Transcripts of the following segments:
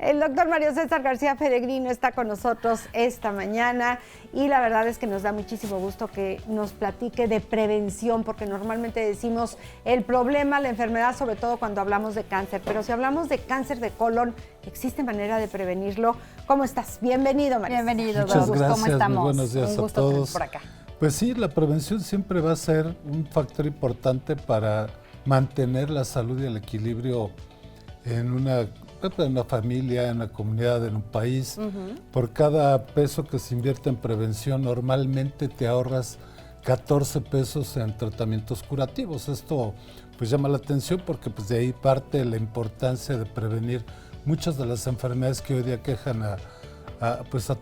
El doctor Mario César García Peregrino está con nosotros esta mañana y la verdad es que nos da muchísimo gusto que nos platique de prevención, porque normalmente decimos el problema, la enfermedad, sobre todo cuando hablamos de cáncer, pero si hablamos de cáncer de colon, ¿existe manera de prevenirlo? ¿Cómo estás? Bienvenido, Mario. Bienvenido, Muchas gracias, ¿cómo estamos? Muy buenos días Un gusto a todos. tenerte por acá. Pues sí, la prevención siempre va a ser un factor importante para mantener la salud y el equilibrio en una familia, en una comunidad, en un país. Por cada peso que se invierte en prevención, normalmente te ahorras 14 pesos en tratamientos curativos. Esto pues llama la atención porque pues de ahí parte la importancia de prevenir muchas de las enfermedades que hoy día quejan a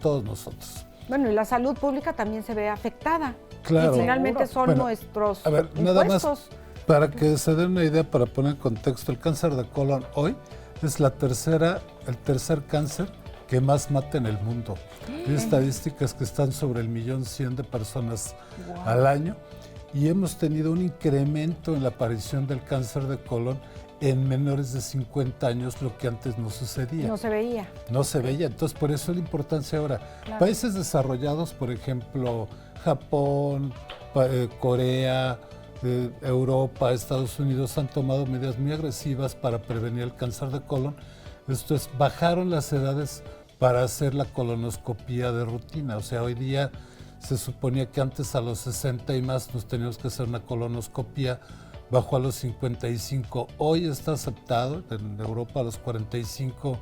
todos nosotros. Bueno, y la salud pública también se ve afectada. Claro. Y finalmente son nuestros impuestos. Nada más para que se den una idea, para poner en contexto, el cáncer de colon hoy es el tercer cáncer que más mata en el mundo. Hay estadísticas que están sobre 1.100.000 de personas al año y hemos tenido un incremento en la aparición del cáncer de colon en menores de 50 años, lo que antes no sucedía. No se veía. No se veía, entonces por eso la importancia ahora. Claro. Países desarrollados, por ejemplo, Japón, Corea, Europa, Estados Unidos, han tomado medidas muy agresivas para prevenir el cáncer de colon. Esto es, bajaron las edades para hacer la colonoscopía de rutina. O sea, hoy día se suponía que antes a los 60 y más nos teníamos que hacer una colonoscopía, bajó a los 55. Hoy está aceptado en Europa a los 45,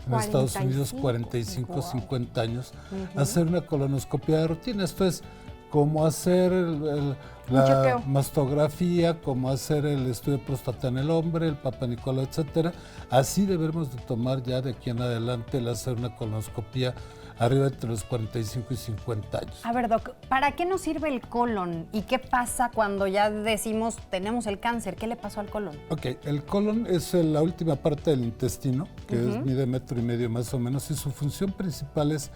en Estados Unidos 45, 50 años, hacer una colonoscopia de rutina. Esto es como hacer la mastografía, como hacer el estudio de próstata en el hombre, el Papa Nicolau, etcétera. Así debemos de tomar ya de aquí en adelante el hacer una colonoscopia arriba entre los 45 y 50 años. A ver, Doc, ¿para qué nos sirve el colon? ¿Y qué pasa cuando ya decimos tenemos el cáncer? ¿Qué le pasó al colon? Ok, el colon es la última parte del intestino, que mide 1,5 metros más o menos, y su función principal es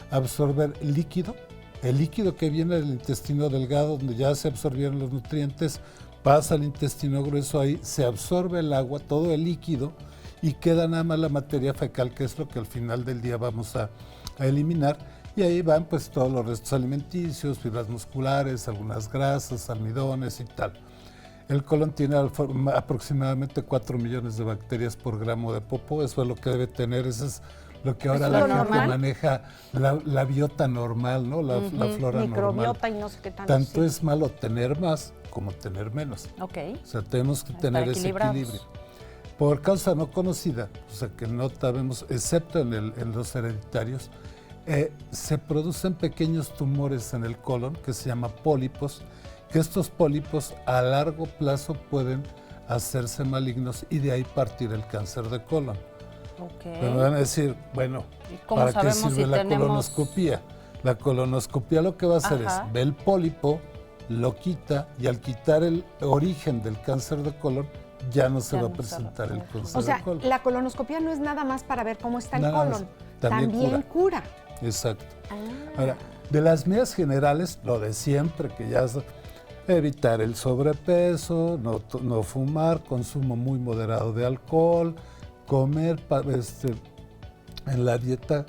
absorber líquido. El líquido que viene del intestino delgado, donde ya se absorbieron los nutrientes, pasa al intestino grueso, ahí se absorbe el agua, todo el líquido, y queda nada más la materia fecal, que es lo que al final del día vamos a eliminar, y ahí van pues todos los restos alimenticios, fibras musculares, algunas grasas, almidones y tal. El colon tiene aproximadamente 4 millones de bacterias por gramo de popó, eso es lo que debe tener, eso es lo que ahora la gente maneja, la biota normal, ¿no? La flora microbiota normal. Y no sé qué tanto. Tanto es malo tener más como tener menos. Okay. O sea, tenemos que tener ese equilibrio. Por causa no conocida, o sea que no sabemos, excepto en los hereditarios, se producen pequeños tumores en el colon que se llaman pólipos, que estos pólipos a largo plazo pueden hacerse malignos y de ahí partir el cáncer de colon. Okay. Pero me van a decir, bueno, ¿para qué sirve la colonoscopía? La colonoscopía lo que va a hacer es ver el pólipo, lo quita y al quitar el origen del cáncer de colon, ya no se va a presentar el cáncer de colon. O sea, la colonoscopía no es nada más para ver cómo está el colon, también cura. Exacto. Ahora, de las medidas generales, lo de siempre, que ya es evitar el sobrepeso, no fumar, consumo muy moderado de alcohol, comer en la dieta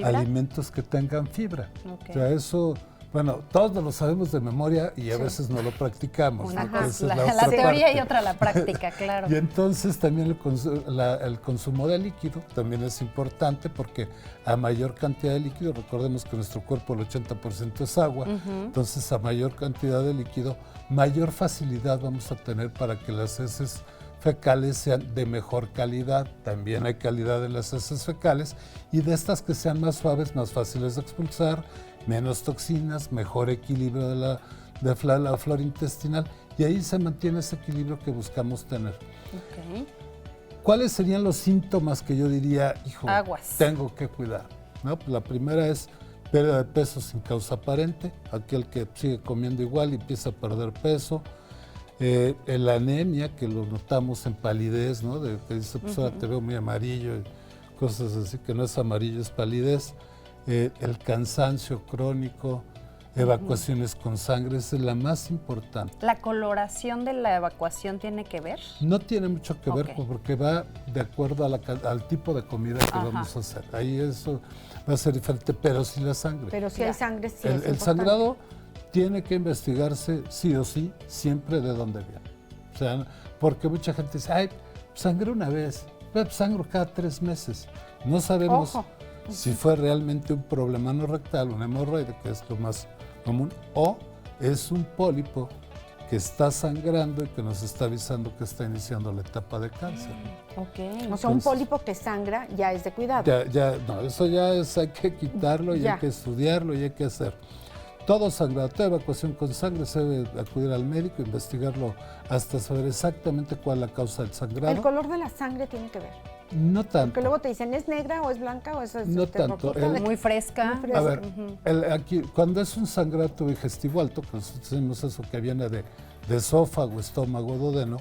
alimentos que tengan fibra. Okay. O sea, eso, bueno, todos lo sabemos de memoria y a veces no lo practicamos. La teoría parte. Y otra la práctica, claro. Y entonces también el consumo de líquido también es importante porque a mayor cantidad de líquido, recordemos que nuestro cuerpo el 80% es agua, entonces a mayor cantidad de líquido, mayor facilidad vamos a tener para que las heces fecales sean de mejor calidad. También hay calidad en las heces fecales y de estas que sean más suaves, más fáciles de expulsar, menos toxinas, mejor equilibrio de la flora intestinal y ahí se mantiene ese equilibrio que buscamos tener. Okay. ¿Cuáles serían los síntomas que yo diría, hijo, tengo que cuidar? ¿No? Pues la primera es pérdida de peso sin causa aparente, aquel que sigue comiendo igual y empieza a perder peso. La anemia, que lo notamos en palidez, ¿no? Que dice, pues ahora te veo muy amarillo y cosas así, que no es amarillo, es palidez. El cansancio crónico, evacuaciones con sangre, esa es la más importante. ¿La coloración de la evacuación tiene que ver? No tiene mucho que ver Ok. porque va de acuerdo al tipo de comida que Ajá. vamos a hacer. Ahí eso va a ser diferente, pero sí la sangre. Pero si Ya. hay sangre, sí es el importante. sangrado tiene que investigarse sí o sí, siempre de dónde viene. O sea, porque mucha gente dice, ay, sangré una vez, sangro cada 3 meses. No sabemos Ojo. si fue realmente un problema no rectal, un hemorroide, que es lo más común, o es un pólipo que está sangrando y que nos está avisando que está iniciando la etapa de cáncer. Ok. O sea, un Entonces- pólipo que sangra ya es de cuidado. No, eso ya es, hay que quitarlo y Ya. hay que estudiarlo y hay que hacer. Todo sangrado, toda evacuación con sangre se debe acudir al médico, investigarlo hasta saber exactamente cuál es la causa del sangrado. El color de la sangre tiene que ver. No tanto. Porque luego te dicen, ¿es negra o es blanca o es No tanto, rojita? Muy fresca. Muy fresca. A ver, aquí, cuando es un sangrado digestivo alto, que nosotros decimos eso que viene de esófago, estómago, duodeno,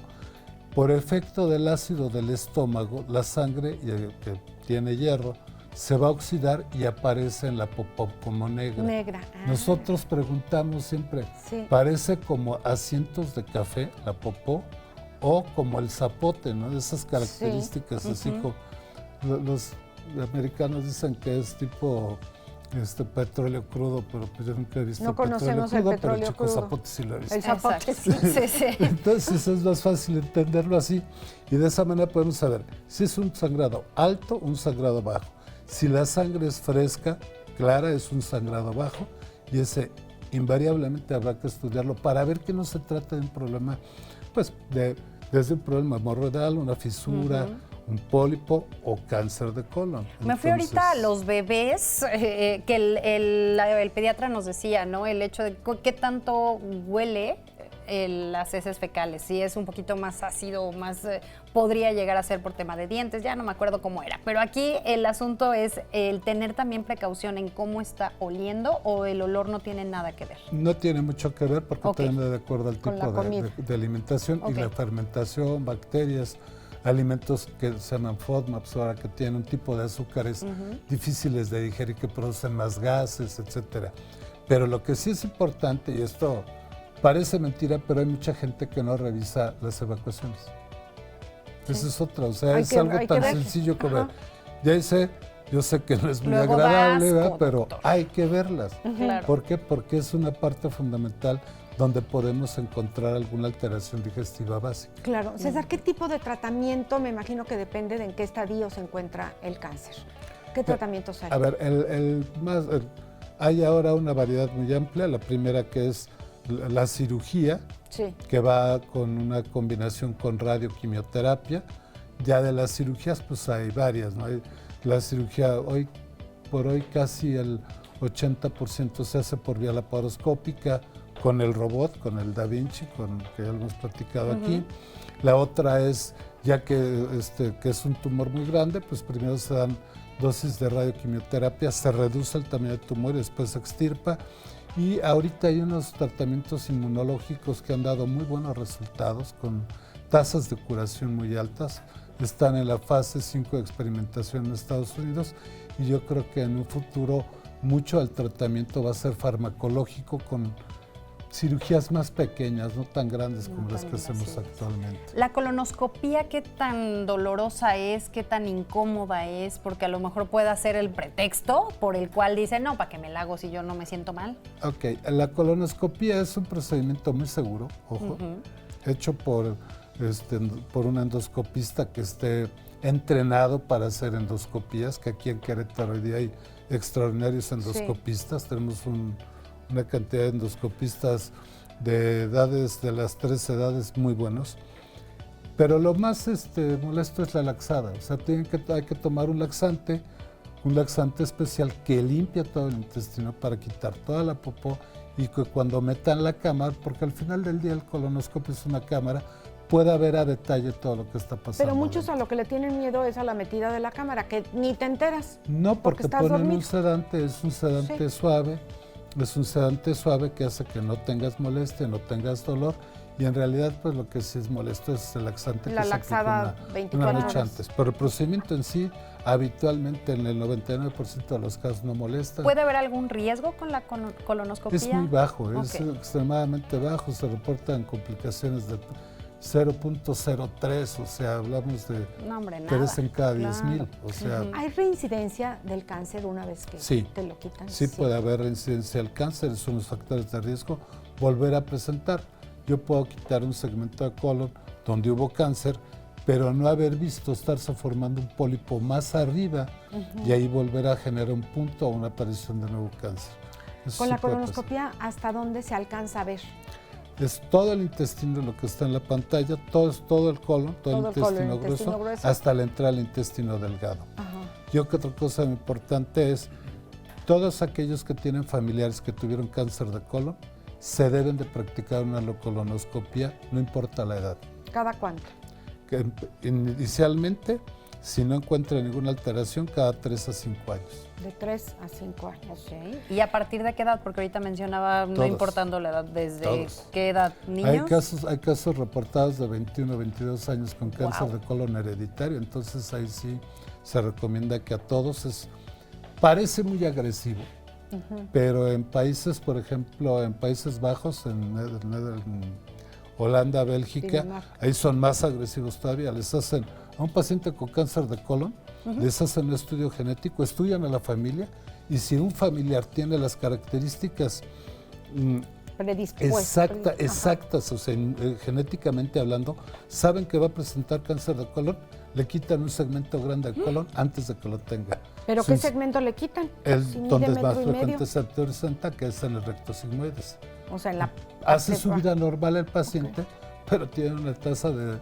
por efecto del ácido del estómago, la sangre que tiene hierro se va a oxidar y aparece en la popó como negra. Negra. Nosotros preguntamos siempre, Sí. ¿parece como asientos de café la popó o como el zapote, ¿no? De esas características así como los americanos dicen que es tipo petróleo crudo, pero pues yo nunca he visto No conocemos el petróleo pero Chico crudo. Zapote sí lo he visto. El zapote, sí. Sí, sí. Entonces es más fácil entenderlo así y de esa manera podemos saber si es un sangrado alto o un sangrado bajo. Si la sangre es fresca, clara, es un sangrado bajo y ese invariablemente habrá que estudiarlo para ver que no se trata de un problema, pues desde un problema hemorroidal, una fisura, un pólipo o cáncer de colon. Me fui ahorita a los bebés, que el pediatra nos decía, ¿no? El hecho de qué tanto huele las heces fecales, si es un poquito más ácido, más podría llegar a ser por tema de dientes, ya no me acuerdo cómo era. Pero aquí el asunto es el tener también precaución en cómo está oliendo o el olor no tiene nada que ver. No tiene mucho que ver porque Ok. también de acuerdo al Con tipo la comida. de alimentación Ok. y la fermentación, bacterias, alimentos que se llaman FODMAPs ahora que tienen un tipo de azúcares difíciles de digerir que producen más gases, etcétera. Pero lo que sí es importante, y esto parece mentira, pero hay mucha gente que no revisa las evacuaciones. Esa es otra, o sea, Hay es que- algo hay que tan ver. sencillo como, Ajá. ya hice, yo sé que no es muy Luego agradable, vas ¿verdad? con Pero todo. hay que verlas. Claro. ¿Por qué? Porque es una parte fundamental donde podemos encontrar alguna alteración digestiva básica. Claro. César, ¿qué tipo de tratamiento? Me imagino que depende de en qué estadio se encuentra el cáncer. ¿Qué tratamientos hay? A ver, hay ahora una variedad muy amplia. La primera que es la cirugía, Sí. que va con una combinación con radioquimioterapia. Ya de las cirugías, pues hay varias, ¿no? Hay la cirugía hoy por hoy casi el 80% se hace por vía laparoscópica con el robot, con el Da Vinci, que ya lo hemos platicado aquí. La otra es, ya que es un tumor muy grande, pues primero se dan dosis de radioquimioterapia, se reduce el tamaño del tumor y después se extirpa. Y ahorita hay unos tratamientos inmunológicos que han dado muy buenos resultados con tasas de curación muy altas. Están en la fase 5 de experimentación en Estados Unidos y yo creo que en un futuro mucho del tratamiento va a ser farmacológico con cirugías más pequeñas, no tan grandes como las que hacemos actualmente. La colonoscopía, ¿qué tan dolorosa es? ¿Qué tan incómoda es? Porque a lo mejor puede ser el pretexto por el cual dice, no, ¿para qué me la hago si yo no me siento mal? Ok, la colonoscopía es un procedimiento muy seguro, ojo, hecho por un endoscopista que esté entrenado para hacer endoscopías, que aquí en Querétaro hoy día hay extraordinarios endoscopistas, tenemos una cantidad de endoscopistas de edades, de las 3 edades muy buenos, pero lo más molesto es la laxada, o sea, hay que tomar un laxante especial que limpia todo el intestino para quitar toda la popó y que cuando metan la cámara, porque al final del día el colonoscopio es una cámara, pueda ver a detalle todo lo que está pasando. Pero muchos dentro. a lo que le tienen miedo es a la metida de la cámara, que ni te enteras. No, porque estás ponen dormido. un sedante, es un sedante Sí. suave, es un sedante suave que hace que no tengas molestia, no tengas dolor y en realidad pues lo que sí es molesto es el laxante La que se laxada aplica 24 una noche horas. antes. Pero el procedimiento en sí, habitualmente en el 99% de los casos no molesta. ¿Puede haber algún riesgo con la colonoscopía? Es muy bajo, es Ok. extremadamente bajo, se reportan complicaciones de 0.03, o sea, hablamos de No, hombre, nada. 3 en cada 10,000, Claro. o sea, ¿Hay reincidencia del cáncer una vez que Sí. te lo quitan? sí puede haber reincidencia del cáncer, son los factores de riesgo, volver a presentar. Yo puedo quitar un segmento de colon donde hubo cáncer, pero no haber visto estarse formando un pólipo más arriba y ahí volver a generar un punto o una aparición de nuevo cáncer. Eso Con sí la puede colonoscopia, ¿hasta dónde se alcanza a ver? Es todo el intestino lo que está en la pantalla, todo el colon, todo el intestino intestino grueso, grueso. hasta la entrada al intestino delgado. Ajá. Yo que otra cosa muy importante es, todos aquellos que tienen familiares que tuvieron cáncer de colon, se deben de practicar una colonoscopia, no importa la edad. ¿Cada cuánto? Que inicialmente, si no encuentra ninguna alteración, cada 3 a 5 años. De 3 a 5 años. Ok. ¿Y a partir de qué edad? Porque ahorita mencionaba, no Todos. importando la edad, ¿desde Todos. qué edad? ¿Niños? Hay casos reportados de 21 a 22 años con cáncer Wow. de colon hereditario, entonces ahí sí se recomienda que a todos parece muy agresivo, pero en países, por ejemplo, en Países Bajos, en Holanda, Bélgica, Dinamarca. ahí son más agresivos todavía. Les hacen a un paciente con cáncer de colon, les hacen un estudio genético, estudian a la familia y si un familiar tiene las características exactas, o sea, genéticamente hablando, saben que va a presentar cáncer de colon, le quitan un segmento grande del colon antes de que lo tenga. ¿Pero qué Sí, segmento le quitan? el Si mide donde es más metro y medio. frecuente es el presenta, que es en el recto sigmoides. O sea, en la Hace parte su baja. vida normal el paciente, pero tiene una tasa de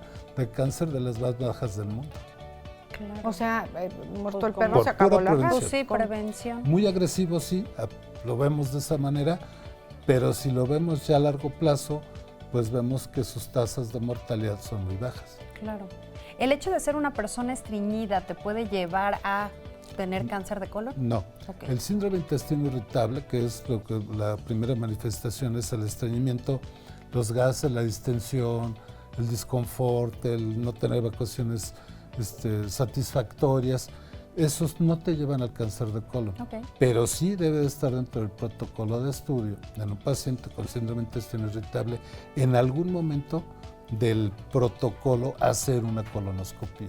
cáncer de las más bajas del mundo. O sea, muerto el Por perro, se acabó pura la raza. prevención. Pues sí, Con- prevención. Muy agresivo, sí, lo vemos de esa manera, pero si lo vemos ya a largo plazo, pues vemos que sus tasas de mortalidad son muy bajas. Claro. ¿El hecho de ser una persona estreñida te puede llevar a tener cáncer de colon? No. Ok. El síndrome de intestino irritable, que es lo que la primera manifestación es el estreñimiento, los gases, la distensión, el disconfort, el no tener evacuaciones satisfactorias, esos no te llevan al cáncer de colon. Ok. Pero sí debe de estar dentro del protocolo de estudio en un paciente con síndrome de intestino irritable en algún momento del protocolo hacer una colonoscopia.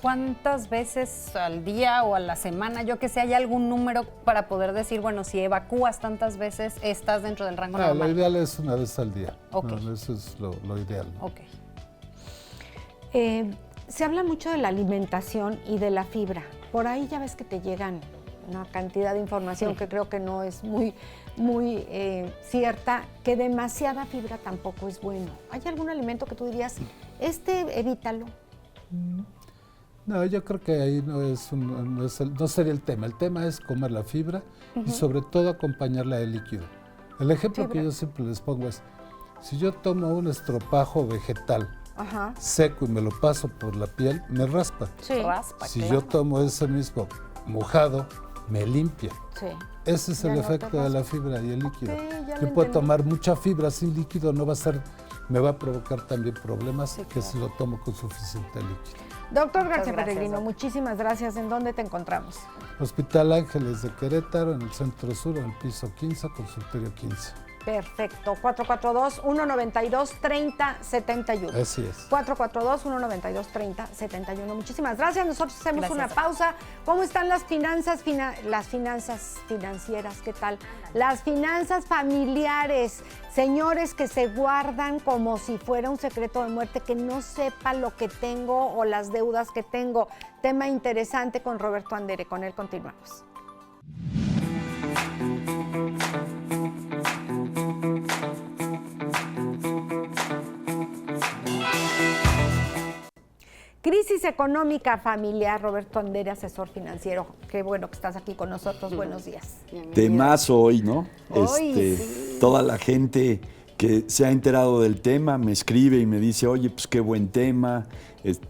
¿Cuántas veces al día o a la semana, yo que sé, hay algún número para poder decir, bueno, si evacúas tantas veces, estás dentro del rango Lo normal? ideal es una vez al día. Ok. No, eso es lo ideal, ¿no? Ok. Se habla mucho de la alimentación y de la fibra. Por ahí ya ves que te llegan una cantidad de información que creo que no es muy cierta, que demasiada fibra tampoco es bueno. ¿Hay algún alimento que tú dirías, evítalo? No, yo creo que ahí no sería el tema. El tema es comer la fibra y sobre todo acompañarla de líquido. El ejemplo que yo siempre les pongo es, si yo tomo un estropajo vegetal Ajá. seco y me lo paso por la piel, me raspa. Sí. Raspa, Si claro. yo tomo ese mismo mojado, me limpia. Sí. Ese es Ya el no te efecto de la raspa. fibra y el líquido. Ok, ya Yo lo puedo entendí. tomar mucha fibra sin líquido, me va a provocar también problemas Sí, que claro. si lo tomo con suficiente líquido. Doctor Muchas García gracias, Peregrino, doc. muchísimas gracias. ¿En dónde te encontramos? Hospital Ángeles de Querétaro, en el centro sur, en el piso 15, consultorio 15. Perfecto. 442-192-3071. Así es. 442-192-3071. Muchísimas gracias. Nosotros hacemos Gracias. una pausa. ¿Cómo están las finanzas financieras? ¿Qué tal? Las finanzas familiares. Señores que se guardan como si fuera un secreto de muerte, que no sepa lo que tengo o las deudas que tengo. Tema interesante con Roberto Andere. Con él continuamos. Crisis económica familiar, Roberto Andere, asesor financiero. Qué bueno que estás aquí con nosotros. Buenos días. Temazo hoy, ¿no? Hoy, sí. Toda la gente que se ha enterado del tema me escribe y me dice, oye, pues qué buen tema,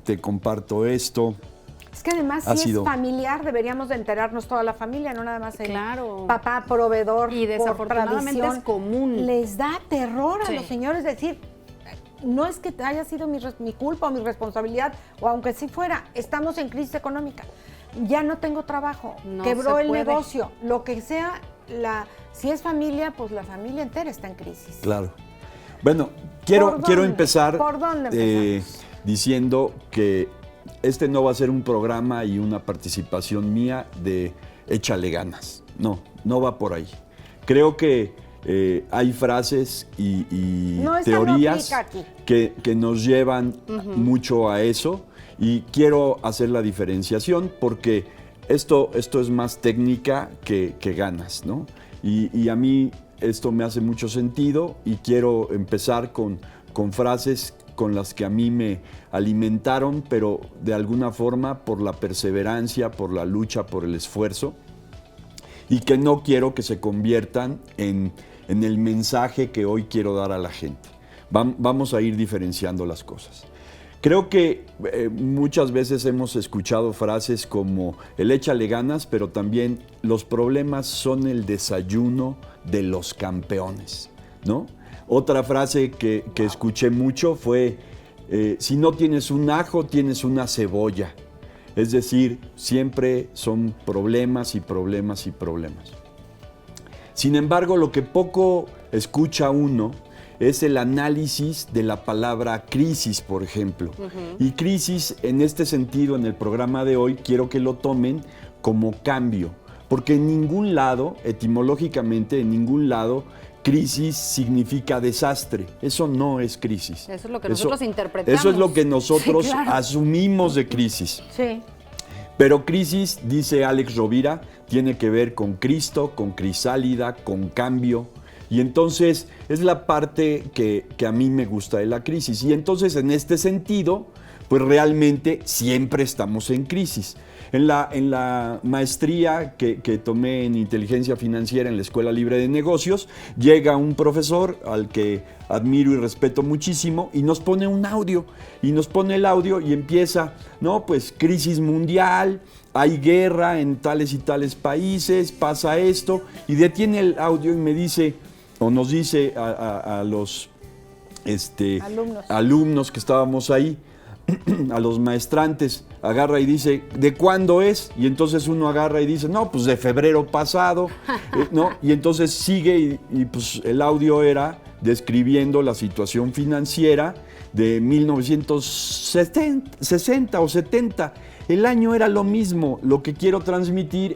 te comparto esto. Es que además, Ha si sido- es familiar, deberíamos de enterarnos toda la familia, no nada más el Claro. papá proveedor. Y por desafortunadamente tradición. es común. Les da terror a Sí. los señores decir, no es que haya sido mi culpa o mi responsabilidad, o aunque sí fuera, estamos en crisis económica. Ya no tengo trabajo, No quebró se el puede. negocio, lo que sea, si es familia, pues la familia entera está en crisis. Claro. Bueno, quiero empezar ¿Por dónde empezamos? diciendo que este no va a ser un programa y una participación mía de échale ganas. No va por ahí. Creo que hay frases y No, esa teorías no aplica aquí. que nos llevan mucho a eso, y quiero hacer la diferenciación porque esto es más técnica que ganas, ¿no? Y a mí esto me hace mucho sentido y quiero empezar con frases con las que a mí me alimentaron, pero de alguna forma por la perseverancia, por la lucha, por el esfuerzo, y que no quiero que se conviertan en el mensaje que hoy quiero dar a la gente. Vamos a ir diferenciando las cosas. Creo que muchas veces hemos escuchado frases como el échale ganas, pero también los problemas son el desayuno de los campeones, ¿no? Otra frase que escuché mucho fue, si no tienes un ajo, tienes una cebolla. Es decir, siempre son problemas y problemas y problemas. Sin embargo, lo que poco escucha uno es el análisis de la palabra crisis, por ejemplo. Y crisis, en este sentido, en el programa de hoy, quiero que lo tomen como cambio, porque en ningún lado, etimológicamente, en ningún lado, crisis significa desastre. Eso no es crisis. Eso es lo que nosotros interpretamos. Eso es lo que nosotros Sí, claro. asumimos de crisis. Sí. Pero crisis, dice Alex Rovira, tiene que ver con Cristo, con crisálida, con cambio. Y entonces es la parte que a mí me gusta de la crisis. Y entonces en este sentido, pues realmente siempre estamos en crisis. En la maestría que tomé en inteligencia financiera en la Escuela Libre de Negocios, llega un profesor al que admiro y respeto muchísimo y nos pone un audio. Y nos pone el audio y empieza, no, pues crisis mundial, hay guerra en tales y tales países, pasa esto. Y detiene el audio y me dice, o nos dice a los alumnos que estábamos ahí, a los maestrantes, agarra y dice, ¿de cuándo es? Y entonces uno agarra y dice, no, pues de febrero pasado, ¿no? Y entonces sigue y pues el audio era describiendo la situación financiera de 1960 o 70. El año era lo mismo. Lo que quiero transmitir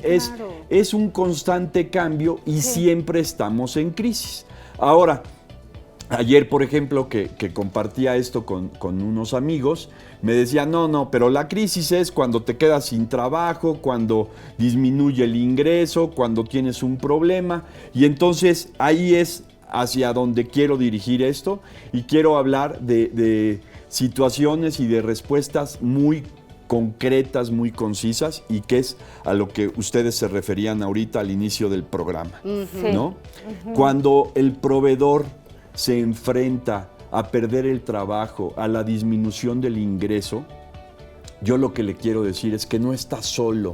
es un constante cambio y siempre estamos en crisis. Ahora, ayer, por ejemplo, que compartía esto con unos amigos, me decían, no, pero la crisis es cuando te quedas sin trabajo, cuando disminuye el ingreso, cuando tienes un problema. Y entonces ahí es hacia donde quiero dirigir esto y quiero hablar de situaciones y de respuestas muy concretas, muy concisas, y que es a lo que ustedes se referían ahorita al inicio del programa, ¿no? Cuando el proveedor se enfrenta a perder el trabajo, a la disminución del ingreso, yo lo que le quiero decir es que no está solo.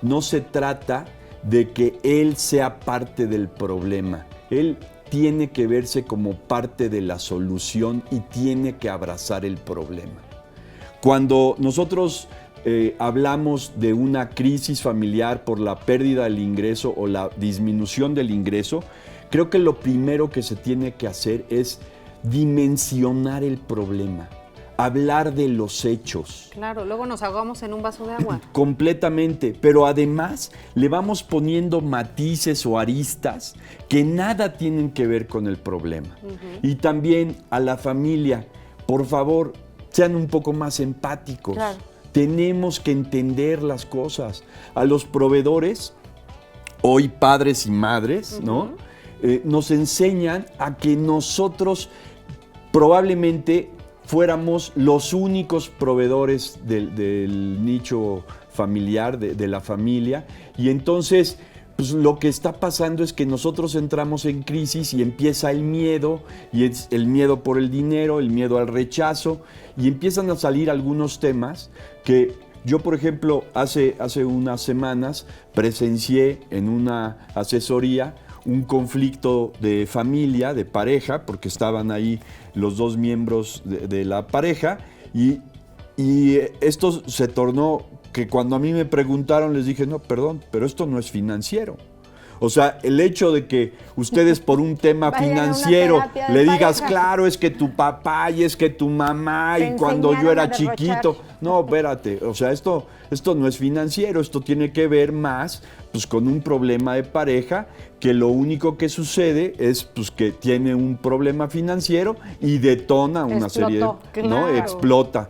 No se trata de que él sea parte del problema. Él tiene que verse como parte de la solución y tiene que abrazar el problema. Cuando nosotros hablamos de una crisis familiar por la pérdida del ingreso o la disminución del ingreso, creo que lo primero que se tiene que hacer es dimensionar el problema, hablar de los hechos. Claro, luego nos ahogamos en un vaso de agua. Completamente, pero además le vamos poniendo matices o aristas que nada tienen que ver con el problema. Y también a la familia, por favor, sean un poco más empáticos. Claro. Tenemos que entender las cosas. A los proveedores, hoy padres y madres, ¿no? Nos enseñan a que nosotros probablemente fuéramos los únicos proveedores del nicho familiar, de la familia, y entonces pues lo que está pasando es que nosotros entramos en crisis y empieza el miedo, y es el miedo por el dinero, el miedo al rechazo, y empiezan a salir algunos temas que yo, por ejemplo, hace unas semanas presencié en una asesoría un conflicto de familia, de pareja, porque estaban ahí los dos miembros de la pareja, y esto se tornó que cuando a mí me preguntaron les dije, no, perdón, pero esto no es financiero. O sea, el hecho de que ustedes por un tema Vayan a una financiero terapia de le digas, pareja. claro, es que tu papá y es que tu mamá Te y cuando yo enseñaron era a derrochar. chiquito. No, espérate, o sea, esto no es financiero, esto tiene que ver más pues, con un problema de pareja que lo único que sucede es pues, que tiene un problema financiero y detona una serie de... Explotó, ¿no? claro. Explota.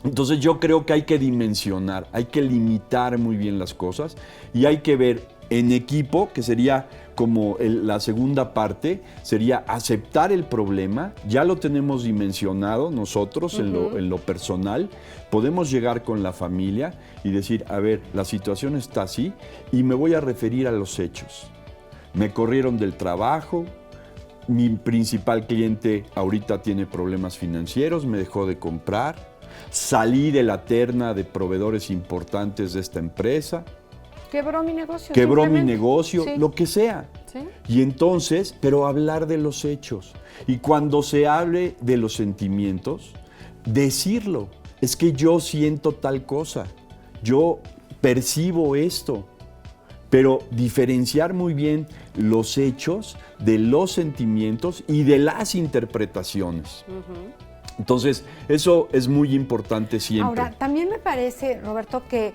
Entonces yo creo que hay que dimensionar, hay que limitar muy bien las cosas y hay que ver en equipo, que sería como la segunda parte, sería aceptar el problema, ya lo tenemos dimensionado nosotros en lo personal, podemos llegar con la familia y decir, a ver, la situación está así y me voy a referir a los hechos. Me corrieron del trabajo, mi principal cliente ahorita tiene problemas financieros, me dejó de comprar, salí de la terna de proveedores importantes de esta empresa, Quebró mi negocio. quebró mi simplemente. negocio, Sí. lo que sea. Sí. Y entonces, pero hablar de los hechos. Y cuando se hable de los sentimientos, decirlo. Es que yo siento tal cosa, yo percibo esto. Pero diferenciar muy bien los hechos de los sentimientos y de las interpretaciones. Entonces, eso es muy importante siempre. Ahora, también me parece, Roberto, que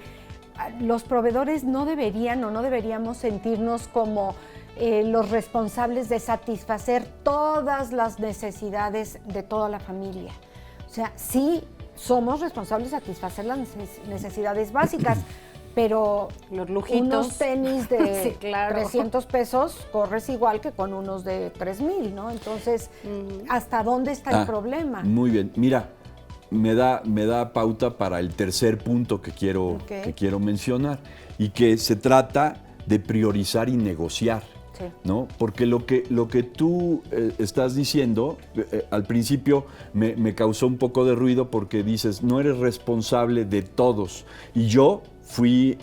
los proveedores no deberían o no deberíamos sentirnos como los responsables de satisfacer todas las necesidades de toda la familia. O sea, sí somos responsables de satisfacer las necesidades básicas, pero Los lujitos. unos tenis de Sí, claro. 300 pesos corres igual que con unos de 3,000, ¿no? Entonces, ¿hasta dónde está el problema? Muy bien, mira, me da pauta para el tercer punto que quiero mencionar y que se trata de priorizar y negociar. Sí. ¿No? Porque lo que tú estás diciendo, al principio me causó un poco de ruido porque dices, no eres responsable de todos. Y yo fui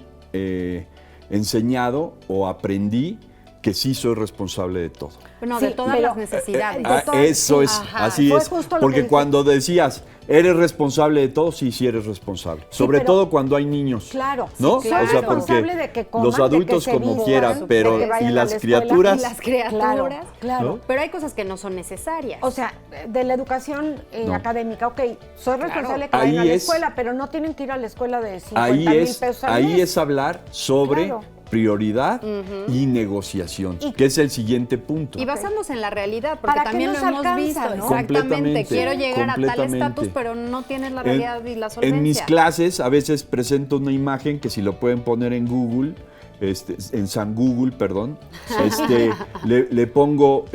enseñado o aprendí que sí soy responsable de todo. Bueno, Sí, de todas pero, las necesidades. Eso es, Ajá. así Fue es. justo lo que Porque dije. cuando decías, ¿eres responsable de todo? Sí, sí eres responsable. Sobre pero- todo cuando hay niños. Claro, ¿no? sí, soy O sea, responsable porque de que coman, los de que adultos se como vistan, quieran, de pero que vayan y a las la escuela. criaturas. Y las criaturas. Claro. ¿No? Pero hay cosas que no son necesarias. O sea, de la educación No. académica, ok, soy responsable de que Ahí vayan a la es- escuela, pero no tienen que ir a la escuela de 50 Ahí mil es, pesos al ahí mes. es hablar sobre Claro. prioridad y negociación, Y- que es el siguiente punto. Y basándose en la realidad, porque ¿Para qué también lo nos hemos alcanza, visto. no? Exactamente. Completamente, Quiero llegar a tal completamente. estatus, pero no tienes la realidad y la solvencia. En mis clases a veces presento una imagen que si lo pueden poner en Google, en San Google, perdón, le pongo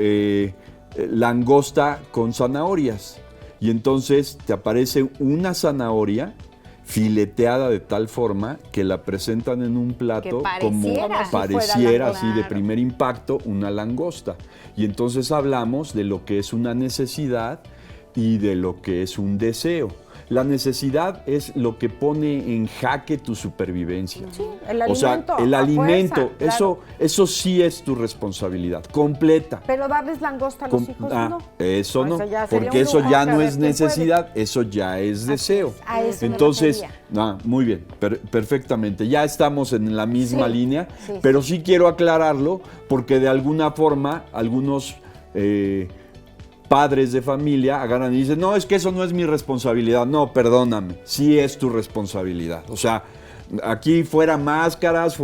langosta con zanahorias y entonces te aparece una zanahoria fileteada de tal forma que la presentan en un plato Que como pareciera. Como si fuera pareciera langosta. así de primer impacto una langosta. Y entonces hablamos de lo que es una necesidad y de lo que es un deseo. La necesidad es lo que pone en jaque tu supervivencia. Sí, el O sea, alimento, el a alimento, fuerza, claro. eso sí es tu responsabilidad, completa. Pero darles langosta a los hijos, no. Eso no, Eso ya sería porque un eso lujo, ya que a no ver es quién necesidad, eso ya es deseo. A eso me Entonces, refería. muy bien, perfectamente, ya estamos en la misma Sí, línea, sí, pero sí quiero aclararlo porque de alguna forma algunos padres de familia agarran y dicen, no, es que eso no es mi responsabilidad. No, perdóname, sí es tu responsabilidad. O sea, aquí fuera máscaras,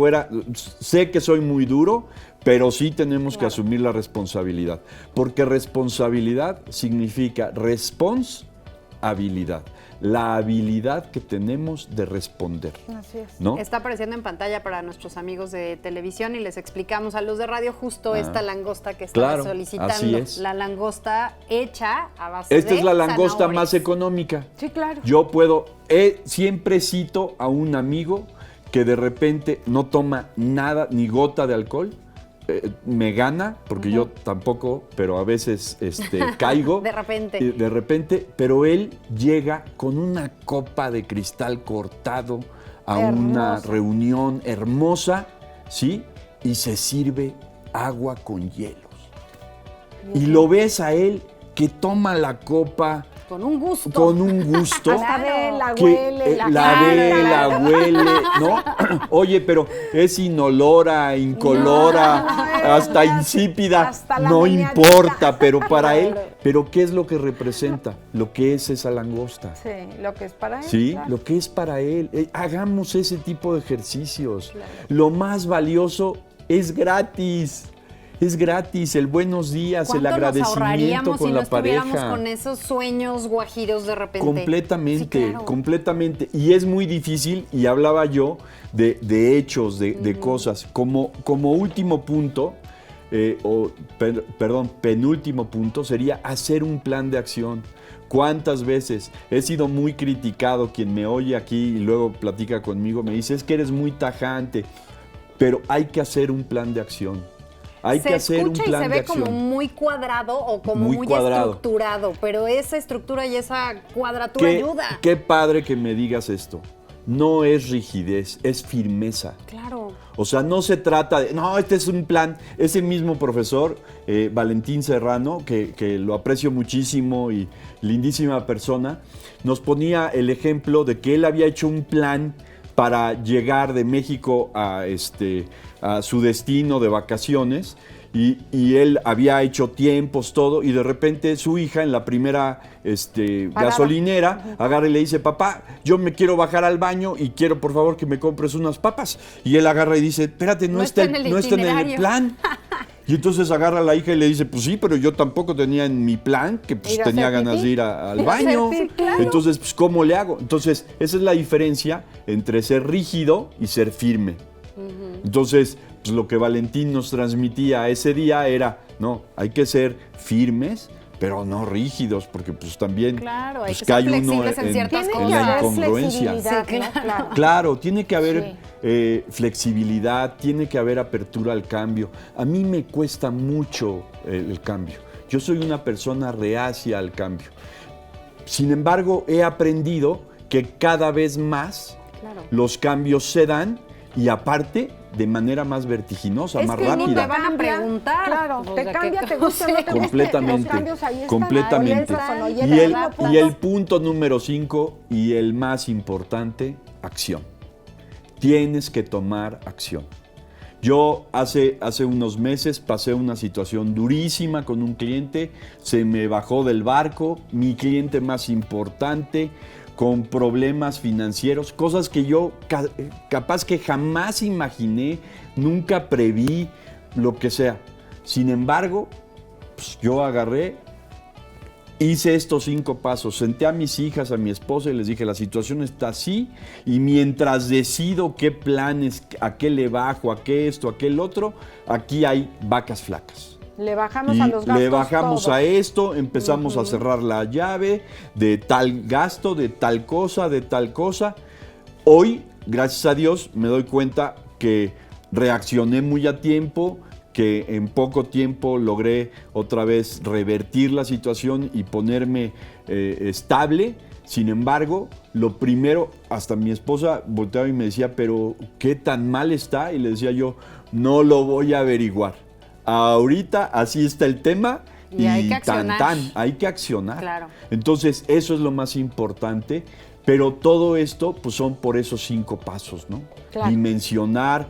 sé que soy muy duro, pero sí tenemos que asumir la responsabilidad. Porque responsabilidad significa responsabilidad, la habilidad que tenemos de responder. Así es. ¿No? Está apareciendo en pantalla para nuestros amigos de televisión y les explicamos a los de radio justo esta langosta que estaba claro, solicitando. así es. La langosta hecha a base de Esta es la langosta zanahorias. más económica. Sí, claro. Yo siempre cito a un amigo que de repente no toma nada, ni gota de alcohol, me gana, porque yo tampoco, pero a veces caigo. De repente. De repente, pero él llega con una copa de cristal cortado a una Hermosa. reunión hermosa, ¿sí? Y se sirve agua con hielos. Y lo ves a él que toma la copa Con un gusto. con un gusto. Hasta ve, la que, huele, la huele, ¿no? Oye, pero es inolora, incolora, hasta insípida, hasta la no meneadita. importa, pero para él, ¿pero qué es lo que representa? Lo que es esa langosta. Sí, lo que es para él. ¿Sí? claro. Lo que es para él. Hagamos ese tipo de ejercicios. Lo más valioso es gratis. Es gratis, el buenos días, el ¿Cuánto nos agradecimiento ahorraríamos con si no la estuviéramos pareja. con esos sueños guajiros de repente? Completamente, Sí, claro. completamente. Y es muy difícil, y hablaba yo de hechos, de cosas. Como último punto, penúltimo punto, sería hacer un plan de acción. ¿Cuántas veces he sido muy criticado? Quien me oye aquí y luego platica conmigo me dice, es que eres muy tajante, pero hay que hacer un plan de acción. Hay que hacer un plan de acción. Se escucha y se ve como muy cuadrado o como muy estructurado, pero esa estructura y esa cuadratura ayuda. Qué padre que me digas esto. No es rigidez, es firmeza. Claro. O sea, no se trata de, no, este es un plan. Ese mismo profesor, Valentín Serrano, que lo aprecio muchísimo y lindísima persona, nos ponía el ejemplo de que él había hecho un plan para llegar de México a su destino de vacaciones y él había hecho tiempos, todo, y de repente su hija en la primera gasolinera agarra y le dice, papá, yo me quiero bajar al baño y quiero por favor que me compres unas papas. Y él agarra y dice, espérate, no está en el plan. Y entonces agarra a la hija y le dice, pues sí, pero yo tampoco tenía en mi plan que pues, tenía ganas de ir al baño. Claro. Entonces, pues, ¿cómo le hago? Entonces, esa es la diferencia entre ser rígido y ser firme. Entonces, pues, lo que Valentín nos transmitía ese día era, no, hay que ser firmes, pero no rígidos, porque pues también Claro, hay pues, que ser cae uno flexibles en ciertas en cosas. la incongruencia. Sí, claro. Claro, tiene que haber flexibilidad, tiene que haber apertura al cambio. A mí me cuesta mucho el cambio. Yo soy una persona reacia al cambio. Sin embargo, he aprendido que cada vez más los cambios se dan y aparte de manera más vertiginosa, más que ni rápida. te van a preguntar. Claro, O te sea, cambia, que- te gusta, no te gusta. Completamente, Los cambios ahí están. completamente. Oye, Y el punto número 5 y el más importante, acción. Tienes que tomar acción. Yo hace unos meses pasé una situación durísima con un cliente, se me bajó del barco, mi cliente más importante, con problemas financieros, cosas que yo capaz que jamás imaginé, nunca preví, lo que sea. Sin embargo, pues yo agarré, hice estos 5 pasos, senté a mis hijas, a mi esposa y les dije, la situación está así y mientras decido qué planes, a qué le bajo, a qué esto, a qué el otro, aquí hay vacas flacas. Le bajamos Y a los gastos le bajamos todos. a esto, empezamos a cerrar la llave de tal gasto, de tal cosa, de tal cosa. Hoy, gracias a Dios, me doy cuenta que reaccioné muy a tiempo, que en poco tiempo logré otra vez revertir la situación y ponerme estable. Sin embargo, lo primero, hasta mi esposa volteaba y me decía, pero ¿qué tan mal está? Y le decía yo, no lo voy a averiguar. Ahorita así está el tema Y hay que tan accionar. hay que accionar. Claro. Entonces, eso es lo más importante, pero todo esto pues son por esos 5 pasos, ¿no? Claro. Dimensionar,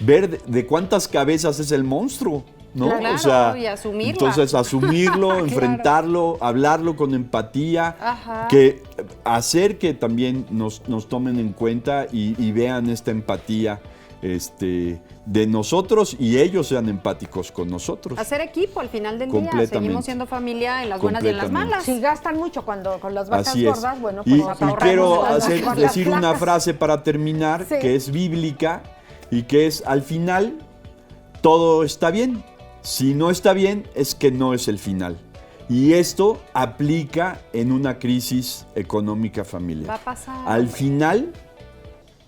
ver de cuántas cabezas es el monstruo, ¿no? Claro, y asumirla. Entonces, asumirlo, enfrentarlo, hablarlo con empatía, Ajá. que hacer que también nos tomen en cuenta y vean esta empatía de nosotros y ellos sean empáticos con nosotros. Hacer equipo al final del día. Completamente. Seguimos siendo familia en las buenas y en las Completamente. malas. Si gastan mucho con las vacas Así es. gordas, bueno, Y, pues y ahorramos quiero las vacas decir una flacas. frase para terminar, Sí. que es bíblica y que es, al final, todo está bien. Si no está bien, es que no es el final. Y esto aplica en una crisis económica familiar. Va a pasar. Al final,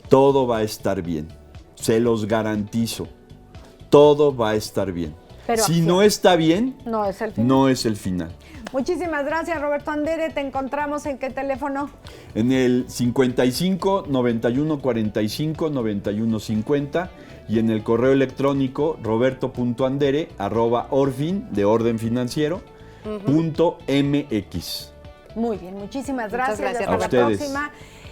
todo va a estar bien. Se los garantizo. Todo va a estar bien. Pero si así no está bien, no es el final. no es el final. Muchísimas gracias, Roberto Andere. ¿Te encontramos en qué teléfono? En el 55 91 45 91 50 y en el correo electrónico roberto.andere@orfin, de orden financiero, .mx. Muy bien, muchísimas gracias. gracias, Hasta la Roberto. próxima.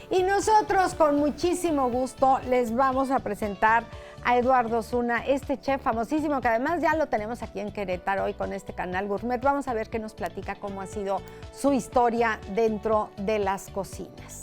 Y nosotros con muchísimo gusto les vamos a presentar a Eduardo Zuna, este chef famosísimo que además ya lo tenemos aquí en Querétaro hoy con este canal Gourmet. Vamos a ver qué nos platica, cómo ha sido su historia dentro de las cocinas.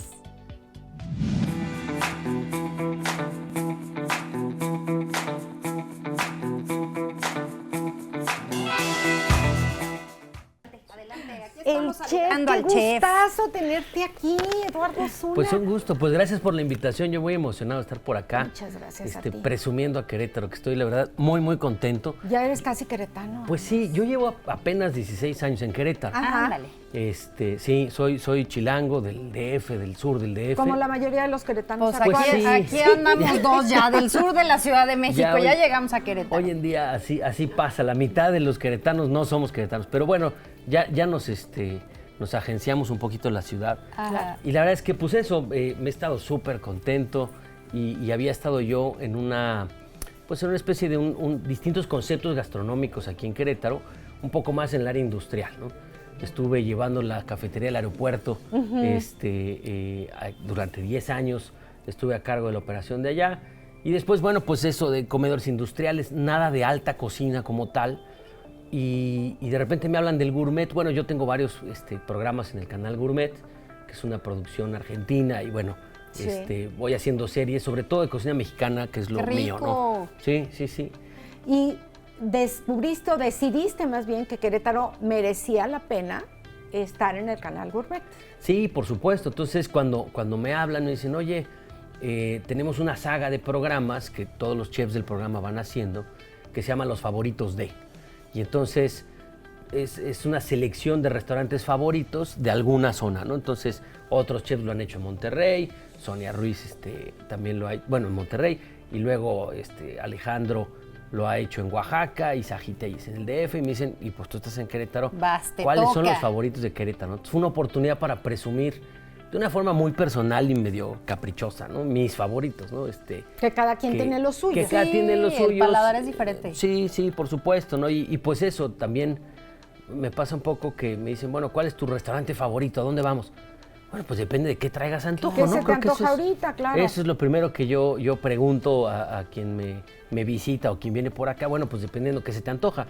El chef, qué gustazo tenerte aquí, Eduardo Zuna. Pues un gusto, pues gracias por la invitación, yo muy emocionado de estar por acá. Muchas gracias a ti. Presumiendo a Querétaro, que estoy la verdad muy contento. Ya eres casi queretano. Pues sí, yo llevo apenas 16 años en Querétaro. Ajá. Ándale. Sí, soy chilango del DF, del sur del DF. Como la mayoría de los queretanos. Pues Pues aquí, sí. aquí andamos dos ya, del sur de la Ciudad de México, Ya ya hoy- llegamos a Querétaro. Hoy en día así pasa, la mitad de los queretanos no somos queretanos, pero bueno, ya nos agenciamos un poquito la ciudad. Ajá. Y la verdad es que pues eso, me he estado súper contento y había estado yo en una especie de distintos conceptos gastronómicos aquí en Querétaro, un poco más en el área industrial, ¿no? Estuve llevando la cafetería del aeropuerto durante 10 años, estuve a cargo de la operación de allá. Y después, bueno, pues eso de comedores industriales, nada de alta cocina como tal. Y de repente me hablan del gourmet. Bueno, yo tengo varios programas en el canal Gourmet, que es una producción argentina. Y bueno, Sí. voy haciendo series, sobre todo de cocina mexicana, que es lo ¡Qué mío, ¿no? rico! Sí. Y descubriste o decidiste más bien que Querétaro merecía la pena estar en el canal Gourmet. Sí, por supuesto. Entonces, cuando me hablan, me dicen, oye, tenemos una saga de programas que todos los chefs del programa van haciendo, que se llama Los Favoritos de. Y entonces es una selección de restaurantes favoritos de alguna zona, ¿no? Entonces, otros chefs lo han hecho en Monterrey, Sonia Ruiz también lo ha hecho, bueno, en Monterrey, y luego Alejandro lo ha hecho en Oaxaca, y Sajiteyes en el DF, y me dicen, y pues tú estás en Querétaro, Vas, te ¿cuáles son toca. los favoritos de Querétaro? ¿No? Entonces, fue una oportunidad para presumir de una forma muy personal y medio caprichosa, ¿no? Mis favoritos, ¿no? Que cada quien tiene lo suyo. Que cada tiene lo Sí, suyo. el paladar es diferente. Sí, por supuesto, ¿no? Y pues eso también me pasa un poco que me dicen, bueno, ¿cuál es tu restaurante favorito? ¿A dónde vamos? Bueno, pues depende de qué traigas antojo, ¿Qué ¿no? se te Creo que antoja ahorita? Claro. Eso es lo primero que yo pregunto a quien me visita o quien viene por acá. Bueno, pues dependiendo de qué se te antoja.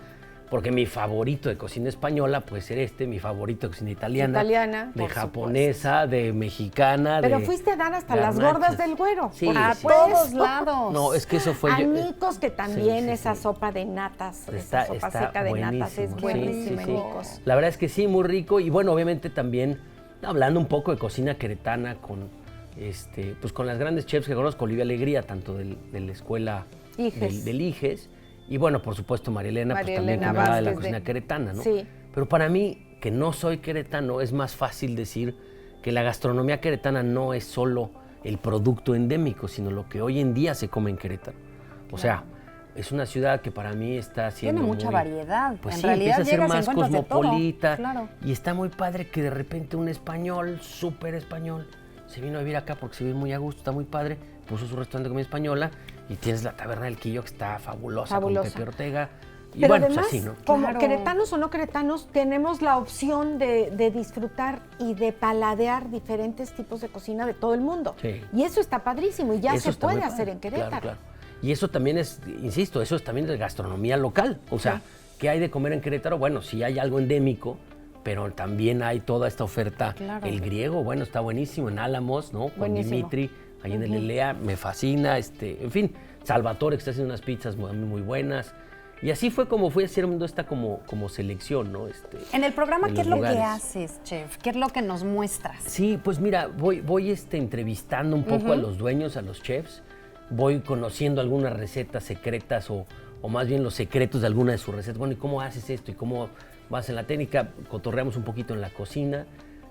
Porque mi favorito de cocina española puede ser mi favorito de cocina italiana, de por japonesa, de mexicana. Pero de fuiste a dar hasta las garnachas. gordas del güero. Sí, por A sí. todos supuesto. lados. No, es que eso fue... Anicos, que también sí, esa sí. sopa de natas, esa sopa seca de natas es buenísimo, buenísima. sí. Anicos. La verdad es que sí, muy rico. Y bueno, obviamente también hablando un poco de cocina queretana con, pues con las grandes chefs que conozco, Olivia Alegría, tanto de la escuela Iges. del Iges, y bueno, por supuesto María Elena, María pues también que Elena me habla de la Vázquez cocina de- queretana, ¿no? Sí. Pero para mí, que no soy queretano, es más fácil decir que la gastronomía queretana no es solo el producto endémico, sino lo que hoy en día se come en Querétaro. O sea, es una ciudad que para mí está siendo Tiene mucha muy- variedad. Pues En sí, realidad empieza a ser llegas y más encuentras de todo. cosmopolita. Claro. Y está muy padre que de repente un español, súper español, se vino a vivir acá porque se vive muy a gusto, está muy padre, puso su restaurante de comida española y tienes la Taberna del Quillo que está fabulosa, Fabulosa. con Pepe Ortega. Y Pero bueno, además, pues así, ¿no? como Claro. queretanos o no queretanos, tenemos la opción de disfrutar y de paladear diferentes tipos de cocina de todo el mundo. Sí. Y eso está padrísimo y ya Eso se está muy puede padre. hacer en Querétaro. Claro, claro. Y eso también es, insisto, eso es también de gastronomía local. O sea, ¿qué hay de comer en Querétaro? Bueno, sí hay algo endémico, pero también hay toda esta oferta. Claro. El griego, bueno, está buenísimo en Álamos, ¿no? Con Buenísimo. Dimitri, ahí en el Elea, me fascina. En fin, Salvatore, que está haciendo unas pizzas muy buenas. Y así fue como fui haciendo esta como selección, ¿no? En el programa, de ¿qué es los lo que lugares. haces, chef? ¿Qué es lo que nos muestras? Sí, pues mira, voy entrevistando un poco a los dueños, a los chefs. Voy conociendo algunas recetas secretas o más bien los secretos de alguna de sus recetas. Bueno, ¿y cómo haces esto? ¿Y cómo vas en la técnica? Cotorreamos un poquito en la cocina.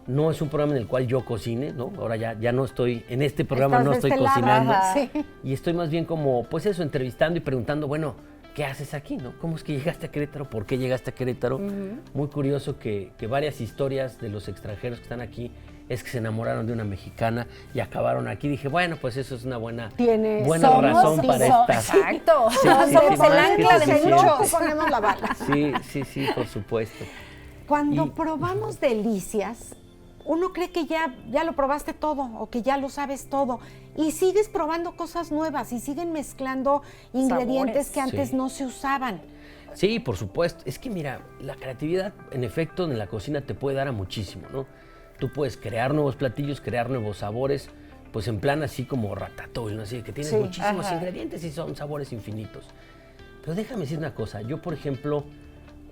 No es un programa en el cual yo cocine, ¿no? Ahora ya no estoy, en este programa Estás no de estoy este lado, cocinando. ajá. Sí. Y estoy más bien como, pues eso, entrevistando y preguntando, bueno, ¿qué haces aquí, no? ¿Cómo es que llegaste a Querétaro? ¿Por qué llegaste a Querétaro? Muy curioso que varias historias de los extranjeros que están aquí es que se enamoraron de una mexicana y acabaron aquí. Dije, bueno, pues eso es una buena razón para esta. Exacto. Sí, Somos el más que ancla de suficiente. muchos. Ponemos la bala. Sí, por supuesto. Cuando Y- probamos delicias, uno cree que ya lo probaste todo o que ya lo sabes todo y sigues probando cosas nuevas y siguen mezclando ingredientes Sabores. que antes Sí. no se usaban. Sí, por supuesto. Es que mira, la creatividad, en efecto, en la cocina te puede dar a muchísimo, ¿no? Tú puedes crear nuevos platillos, crear nuevos sabores, pues en plan así como ratatouille, ¿no? Así que tienes Sí, muchísimos ajá. ingredientes y son sabores infinitos. Pero déjame decir una cosa, yo por ejemplo,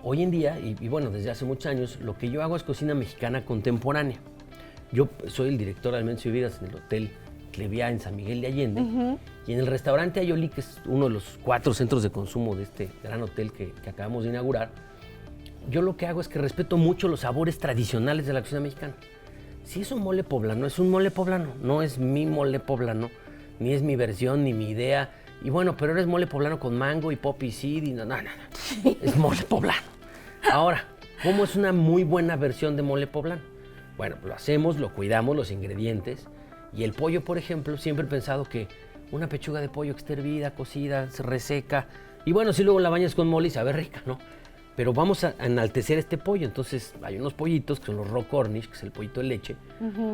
hoy en día, y bueno, desde hace muchos años, lo que yo hago es cocina mexicana contemporánea. Yo soy el director de alimentos y bebidas en el Hotel Clevia en San Miguel de Allende, y en el restaurante Ayoli, que es uno de los 4 centros de consumo de este gran hotel que acabamos de inaugurar, yo lo que hago es que respeto mucho los sabores tradicionales de la cocina mexicana. Si es un mole poblano, es un mole poblano, no es mi mole poblano, ni es mi versión, ni mi idea. Y bueno, pero eres mole poblano con mango y poppy seed y no, es mole poblano. Ahora, ¿cómo es una muy buena versión de mole poblano? Bueno, lo hacemos, lo cuidamos, los ingredientes. Y el pollo, por ejemplo, siempre he pensado que una pechuga de pollo que esté hervida, cocida, se reseca. Y bueno, si luego la bañas con mole y sabe rica, ¿no? Pero vamos a enaltecer este pollo. Entonces hay unos pollitos que son los raw Cornish, que es el pollito de leche.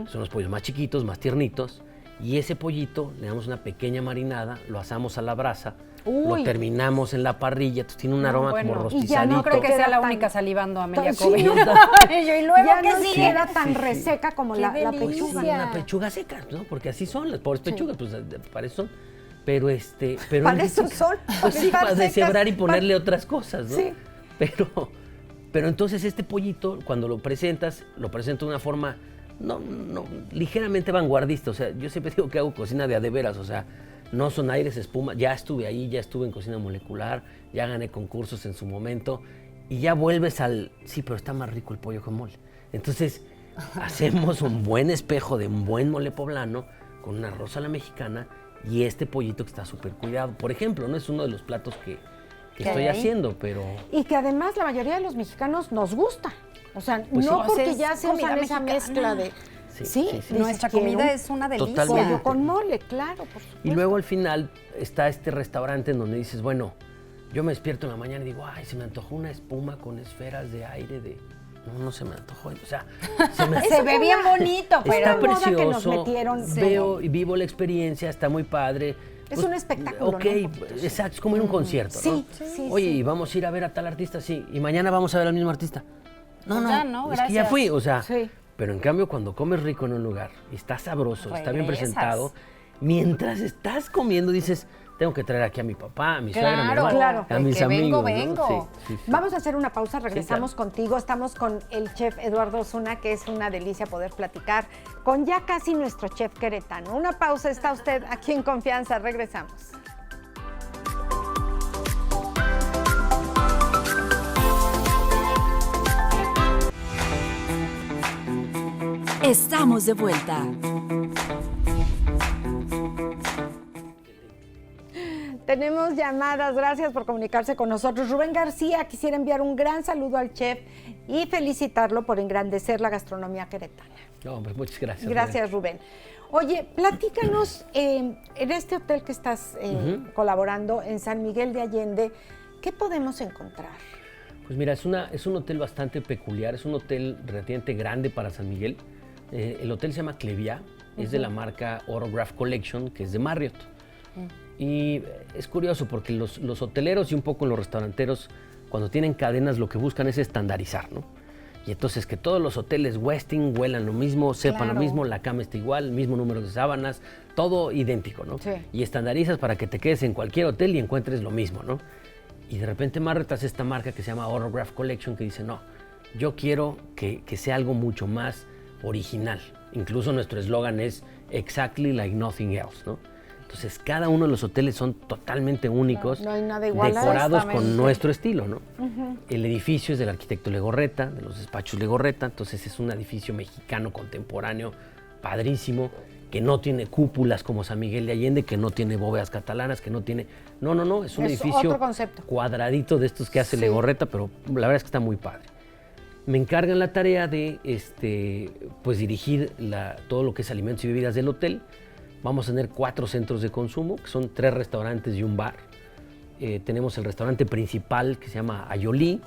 Son los pollos más chiquitos, más tiernitos. Y ese pollito le damos una pequeña marinada, lo asamos a la brasa, Uy. lo terminamos en la parrilla. Entonces tiene un aroma bueno. como Y rostizadito. ya No creo que sea Queda la tan- única salivando a Amelia Sí, Kobe. ¿no? Y luego ya que no sigue. queda tan reseca como Qué la delicia. pechuga. Una pechuga seca, ¿no? Porque así son las pobres pechugas, pues para eso son. Pero Para eso son, Pues para sí, estar para secas, deshebrar y ponerle otras cosas, ¿no? Sí. Pero entonces este pollito, cuando lo presentas, lo presento de una forma no, ligeramente vanguardista. O sea, yo siempre digo que hago cocina de veras, o sea, no son aires, espuma. Ya estuve ahí, ya estuve en cocina molecular, ya gané concursos en su momento y ya vuelves al, sí, pero está más rico el pollo con mole. Entonces, hacemos un buen espejo de un buen mole poblano con una arroz a la mexicana y este pollito que está súper cuidado. Por ejemplo, no es uno de los platos que estoy ahí? haciendo, pero... Y que además la mayoría de los mexicanos nos gusta. O sea, Pues no sí. porque Pues es ya se comida usan esa mexicana. mezcla de... Sí, Sí, sí, sí. Nuestra dices, comida quiero es una delicia. Totalmente. pollo con mole, claro, por supuesto. Y luego al final está este restaurante en donde dices, bueno, yo me despierto en la mañana y digo, ay, se me antojó una espuma con esferas de aire de... No se me antojó. O sea, Se ve bien bonito, pero está moda que nos precioso. metieron. Sí. Veo y vivo la experiencia, está muy padre. Es un espectáculo, Ok, ¿no? Un poquito, sí. exacto, es como ir a un concierto, Sí, ¿no? sí, Oye, sí. y vamos a ir a ver a tal artista, sí, y mañana vamos a ver al mismo artista. No, Ya no, es que ya gracias. fui, o sea, Sí. pero en cambio cuando comes rico en un lugar, y está sabroso, está bien Regresas. presentado, mientras estás comiendo dices, tengo que traer aquí a mi papá, a mi suegra, a mi Claro, hermano, claro. a mis Que vengo, amigos, ¿no? vengo. Sí, sí. Vamos a hacer una pausa, regresamos claro. contigo. Estamos con el chef Eduardo Osuna, que es una delicia poder platicar con ya casi nuestro chef queretano. Una pausa, está usted aquí en Confianza, regresamos. Estamos de vuelta. Tenemos llamadas, gracias por comunicarse con nosotros. Rubén García quisiera enviar un gran saludo al chef y felicitarlo por engrandecer la gastronomía queretana. No, pues muchas gracias. Gracias, Rubén. Oye, platícanos, en este hotel que estás colaborando en San Miguel de Allende, ¿qué podemos encontrar? Pues mira, es un hotel bastante peculiar, es un hotel relativamente grande para San Miguel. El hotel se llama Clevia, es de la marca Autograph Collection, que es de Marriott. Y es curioso porque los hoteleros y un poco los restauranteros, cuando tienen cadenas, lo que buscan es estandarizar, ¿no? Y entonces que todos los hoteles Westin huelan lo mismo, sepan Claro. lo mismo, la cama está igual, el mismo número de sábanas, todo idéntico, ¿no? Sí. Y estandarizas para que te quedes en cualquier hotel y encuentres lo mismo, ¿no? Y de repente Marriott hace esta marca que se llama Autograph Collection que dice, no, yo quiero que sea algo mucho más original. Incluso nuestro eslogan es exactly like nothing else, ¿no? Entonces cada uno de los hoteles son totalmente únicos, No hay nada igual. decorados con Exactamente. nuestro estilo, ¿no? El edificio es del arquitecto Legorreta, de los despachos Legorreta, entonces es un edificio mexicano contemporáneo, padrísimo. que no tiene cúpulas como San Miguel de Allende, que no tiene bóvedas catalanas, que no tiene... No, es un edificio otro concepto. cuadradito de estos que hace Sí. Legorreta, pero la verdad es que está muy padre. Me encargan la tarea de pues dirigir todo lo que es alimentos y bebidas del hotel. Vamos a tener 4 centros de consumo, que son 3 restaurantes y un bar. Tenemos el restaurante principal que se llama Ayolí.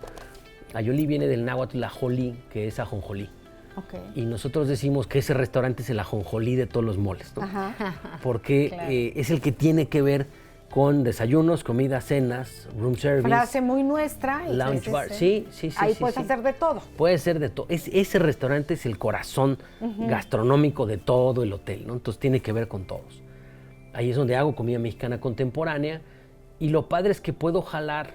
Ayolí viene del náhuatl ajolí, que es ajonjolí. Ok. Y nosotros decimos que ese restaurante es el ajonjolí de todos los moles, ¿no? Ajá. Porque Claro. es el que tiene que ver con desayunos, comidas, cenas, room service, Frase muy nuestra. y lounge sí, bar. sí. Sí. Ahí sí, puedes sí. hacer de todo. Puede ser de todo. Ese restaurante es el corazón gastronómico de todo el hotel, ¿no? Entonces tiene que ver con todos. Ahí es donde hago comida mexicana contemporánea y lo padre es que puedo jalar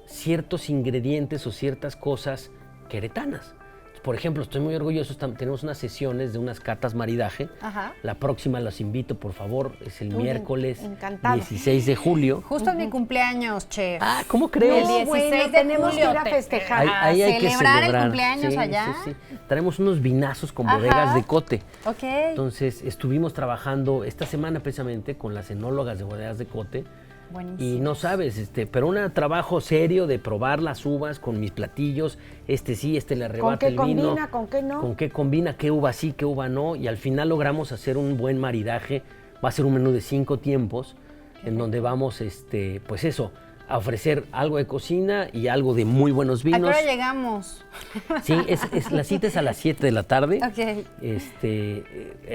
ciertos ingredientes o ciertas cosas queretanas. Por ejemplo, estoy muy orgulloso, tenemos unas sesiones de unas catas maridaje. Ajá. La próxima los invito, por favor, es el Uy, miércoles encantado. 16 de julio. Justo en mi cumpleaños, chef. Ah, ¿cómo crees? El 16 bueno, de tenemos julio que ir a festejar. Ahí hay que celebrar celebrar. el cumpleaños Sí, allá. sí. Traemos unos vinazos con Ajá. bodegas de Cote. Ok. Entonces, estuvimos trabajando esta semana precisamente con las enólogas de bodegas de Cote. Buenísimo. Y no sabes, pero un trabajo serio de probar las uvas con mis platillos, sí, le arrebata qué el vino. combina, con qué no? Con qué combina, qué uva sí, qué uva no. Y al final logramos hacer un buen maridaje. Va a ser un menú de 5 tiempos, en donde vamos, pues eso, a ofrecer algo de cocina y algo de muy buenos ¿A qué vinos. hora llegamos? Sí, la cita es a las 7 de la tarde. Ok.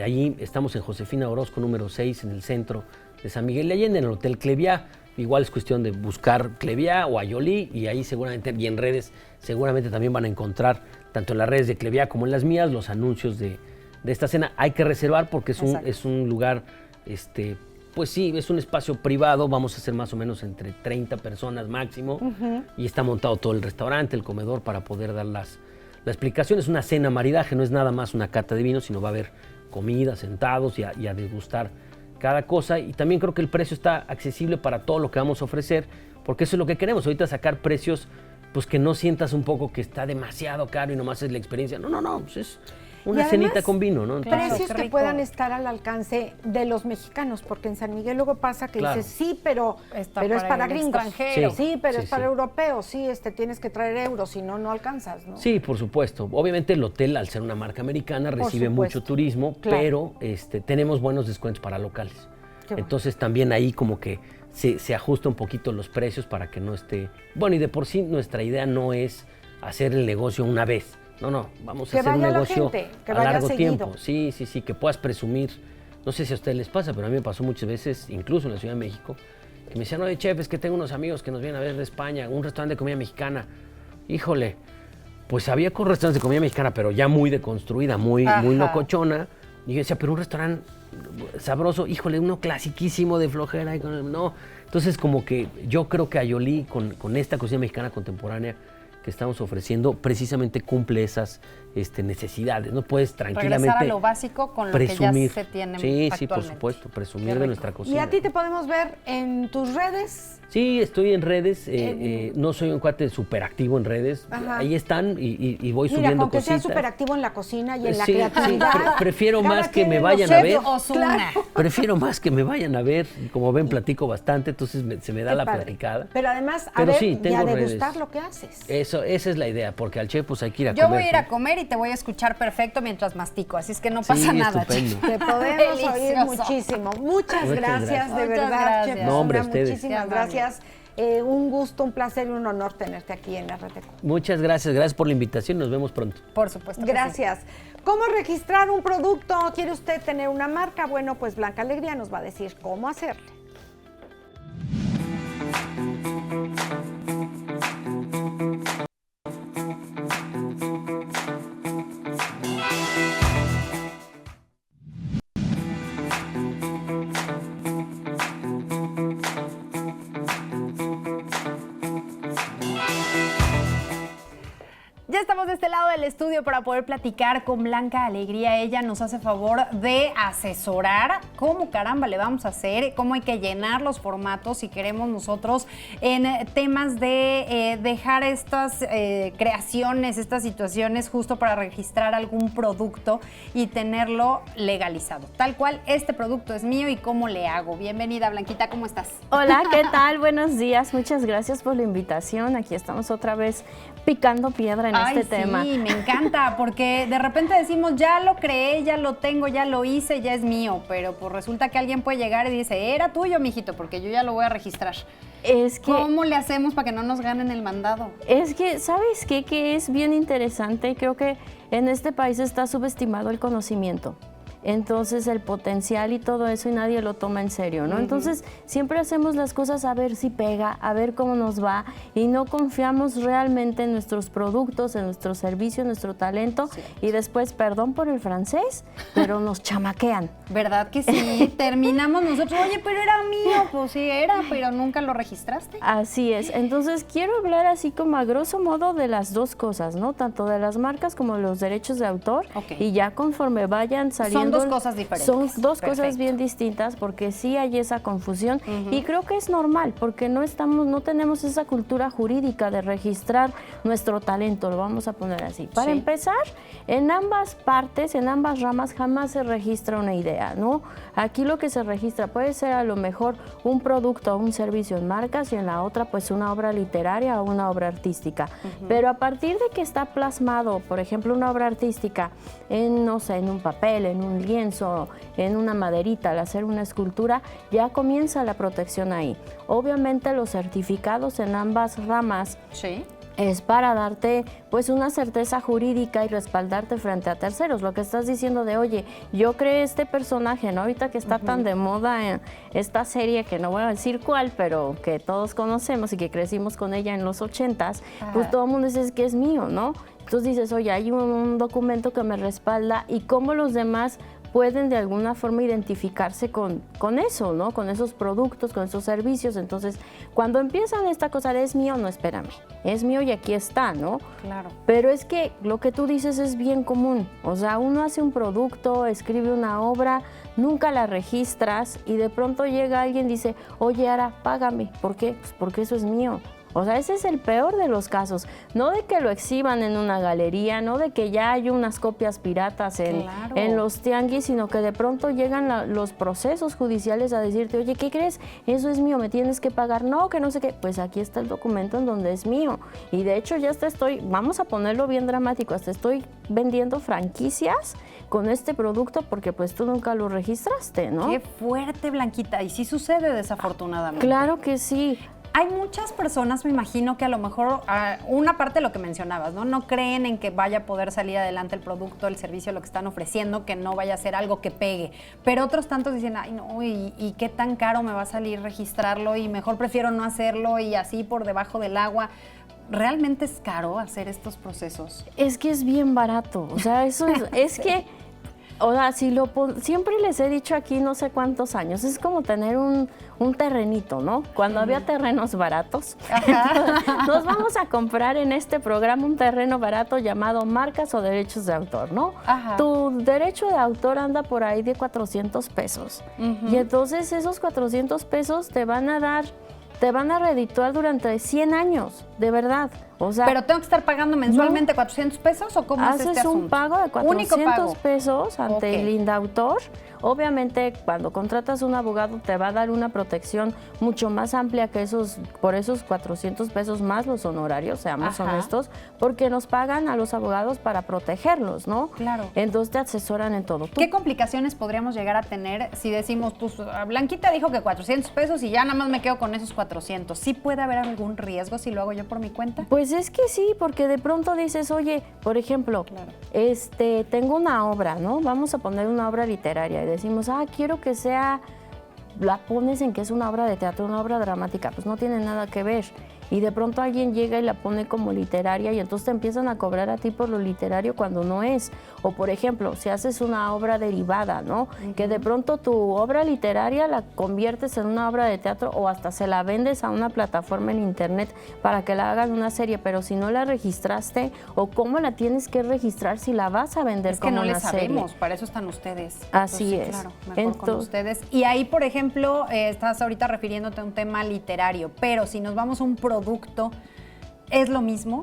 Allí estamos en Josefina Orozco, número 6, en el centro de San Miguel de Allende, en el Hotel Cleviá. Igual es cuestión de buscar Cleviá o Ayolí y ahí seguramente, y en redes, seguramente también van a encontrar, tanto en las redes de Cleviá como en las mías, los anuncios de esta cena. Hay que reservar porque es un lugar, pues sí, es un espacio privado, vamos a hacer más o menos entre 30 personas máximo y está montado todo el restaurante, el comedor para poder dar la explicación. Es una cena maridaje, no es nada más una cata de vino, sino va a haber comida, sentados y a degustar cada cosa. Y también creo que el precio está accesible para todo lo que vamos a ofrecer, porque eso es lo que queremos, ahorita sacar precios pues que no sientas un poco que está demasiado caro y nomás es la experiencia. No, pues es una además, cenita con vino, ¿no? Claro. Precios qué que rico. puedan estar al alcance de los mexicanos, porque en San Miguel luego pasa que Claro. dices, sí, pero es para el gringos. extranjero. Sí, pero Sí, es para sí. europeos, sí, tienes que traer euros, si no, no alcanzas, ¿no? Sí, por supuesto. Obviamente el hotel, al ser una marca americana, recibe supuesto. mucho turismo, Claro. pero tenemos buenos descuentos para locales. Qué bueno. Entonces también ahí como que se ajusta un poquito los precios para que no esté... Bueno, y de por sí nuestra idea no es hacer el negocio una vez. No, vamos Que a hacer un vaya la negocio gente, que a vaya largo seguido. tiempo. Sí, que puedas presumir. No sé si a ustedes les pasa, pero a mí me pasó muchas veces, incluso en la Ciudad de México, que me decían, oye, chef, es que tengo unos amigos que nos vienen a ver de España, un restaurante de comida mexicana. Híjole, pues había con restaurantes de comida mexicana, pero ya muy deconstruida, muy Ajá. locochona. Y yo decía, pero un restaurante sabroso, híjole, uno clasiquísimo de flojera. No. Entonces, como que yo creo que Ayolí, con esta cocina mexicana contemporánea que estamos ofreciendo, precisamente cumple esas necesidades. No puedes tranquilamente Regresar a lo básico con lo que presumir. ya se tiene Sí, por actualmente. supuesto, presumir Qué de rico. nuestra Y cocina. a ti te podemos ver en tus redes. Sí, estoy en redes, no soy un cuate súper activo en redes, Ajá. ahí están y voy Mira, subiendo con que cositas. seas súper activo en la cocina y en la Sí, creatividad. sí, prefiero Cada más que quien me en vayan los a chefs, ver. Ozuna. claro. Prefiero más que me vayan a ver, y como ven platico bastante, entonces se me da Qué la padre. platicada. Pero además, a Pero ver, sí, y tengo a redes. degustar lo que haces. Esa es la idea, porque al chef pues hay que ir a Yo comer. voy a ir a ¿no? comer y te voy a escuchar perfecto mientras mastico, así es que no Sí, pasa nada, estupendo. chef. Te podemos oír Delicioso. muchísimo. Muchas gracias, de Muchas verdad, gracias. chef No, hombre, Ozuna, ustedes. muchísimas Qué amable. gracias. Un gusto, un placer y un honor tenerte aquí en RTQ. Muchas gracias por la invitación, nos vemos pronto. Por supuesto que sí. Gracias. ¿Cómo registrar un producto? ¿Quiere usted tener una marca? Bueno, pues Blanca Alegría nos va a decir cómo hacerle. Ya estamos de este lado del estudio para poder platicar con Blanca Alegría. Ella nos hace favor de asesorar cómo caramba le vamos a hacer, cómo hay que llenar los formatos si queremos nosotros en temas de dejar estas creaciones, estas situaciones justo para registrar algún producto y tenerlo legalizado. Tal cual, este producto es mío y cómo le hago. Bienvenida, Blanquita, ¿cómo estás? Hola, ¿qué tal? Buenos días, muchas gracias por la invitación. Aquí estamos otra vez picando piedra en este tema. Sí, me encanta, porque de repente decimos, ya lo creé, ya lo tengo, ya lo hice, ya es mío, pero pues resulta que alguien puede llegar y dice, era tuyo, mijito, porque yo ya lo voy a registrar. Es que, ¿cómo le hacemos para que no nos ganen el mandado? Es que, ¿sabes qué? Que es bien interesante. Creo que en este país está subestimado el conocimiento. Entonces el potencial y todo eso y nadie lo toma en serio, ¿no? Entonces siempre hacemos las cosas a ver si pega, a ver cómo nos va y no confiamos realmente en nuestros productos, en nuestro servicio, en nuestro talento y después, perdón por el francés, pero nos chamaquean. ¿Verdad que sí? Terminamos nosotros, oye, pero era mío, pues sí era, pero nunca lo registraste. Así es, entonces quiero hablar así como a grosso modo de las dos cosas, ¿no? Tanto de las marcas como los derechos de autor y ya conforme vayan saliendo... Son dos cosas diferentes. Son dos cosas bien distintas porque sí hay esa confusión y creo que es normal porque no tenemos esa cultura jurídica de registrar nuestro talento, lo vamos a poner así. Para empezar, en ambas partes, en ambas ramas jamás se registra una idea, ¿no? Aquí lo que se registra puede ser a lo mejor un producto o un servicio en marcas y en la otra pues una obra literaria o una obra artística. Pero a partir de que está plasmado, por ejemplo, una obra artística en, no sé, en un papel, en un lienzo, en una maderita, al hacer una escultura, ya comienza la protección ahí. Obviamente los certificados en ambas ramas es para darte pues una certeza jurídica y respaldarte frente a terceros. Lo que estás diciendo de, oye, yo creé este personaje, ¿no? Ahorita que está tan de moda en esta serie, que no voy a decir cuál, pero que todos conocemos y que crecimos con ella en los 80s, pues todo el mundo dice que es mío, ¿no? Entonces dices, oye, hay un documento que me respalda y cómo los demás pueden de alguna forma identificarse con eso, ¿no? Con esos productos, con esos servicios. Entonces, cuando empiezan esta cosa de es mío, no, espérame, es mío y aquí está, ¿no? Claro. Pero es que lo que tú dices es bien común. O sea, uno hace un producto, escribe una obra, nunca la registras y de pronto llega alguien y dice, oye, Ara, págame. ¿Por qué? Pues porque eso es mío. O sea, ese es el peor de los casos. No de que lo exhiban en una galería, no de que ya hay unas copias piratas en los tianguis, sino que de pronto llegan los procesos judiciales a decirte, oye, ¿qué crees? Eso es mío, me tienes que pagar. No, que no sé qué. Pues aquí está el documento en donde es mío. Y de hecho ya vamos a ponerlo bien dramático, hasta estoy vendiendo franquicias con este producto porque pues tú nunca lo registraste, ¿no? Qué fuerte, Blanquita. Y sí sucede desafortunadamente. Claro que sí. Hay muchas personas, me imagino, que a lo mejor, una parte de lo que mencionabas, ¿no? No creen en que vaya a poder salir adelante el producto, el servicio, lo que están ofreciendo, que no vaya a ser algo que pegue. Pero otros tantos dicen, ay, no, ¿y qué tan caro me va a salir registrarlo? Y mejor prefiero no hacerlo y así por debajo del agua. ¿Realmente es caro hacer estos procesos? Es que es bien barato. O sea, eso es que... O sea, siempre les he dicho aquí no sé cuántos años, es como tener un terrenito, ¿no? Cuando había terrenos baratos, nos vamos a comprar en este programa un terreno barato llamado marcas o derechos de autor, ¿no? Tu derecho de autor anda por ahí de 400 pesos. Y entonces esos 400 pesos te van a redituar durante 100 años, de verdad. O sea, ¿pero tengo que estar pagando mensualmente 400 pesos o cómo es este asunto? Haces un pago de 400 pesos ante el INDAUTOR. Obviamente, cuando contratas un abogado te va a dar una protección mucho más amplia que por esos 400 pesos más los honorarios, seamos honestos, porque nos pagan a los abogados para protegerlos, ¿no? Claro. Entonces te asesoran en todo. ¿Qué complicaciones podríamos llegar a tener si decimos, pues, Blanquita dijo que 400 pesos y ya nada más me quedo con esos 400? ¿Sí puede haber algún riesgo si lo hago yo por mi cuenta? Pues es que sí, porque de pronto dices, oye, por ejemplo, tengo una obra, ¿no? Vamos a poner una obra literaria y decimos, quiero que sea, la pones en que es una obra de teatro, una obra dramática, pues no tiene nada que ver. y de pronto alguien llega y la pone como literaria y entonces te empiezan a cobrar a ti por lo literario cuando no es. O por ejemplo, si haces una obra derivada, ¿no? Que de pronto tu obra literaria la conviertes en una obra de teatro o hasta se la vendes a una plataforma en internet para que la hagan una serie, pero si no la registraste o cómo la tienes que registrar si la vas a vender como una serie. Es que no le sabemos, para eso están ustedes. Así es. Claro, mejor con ustedes. Y ahí, por ejemplo, estás ahorita refiriéndote a un tema literario, pero si nos vamos a un producto, ¿es lo mismo?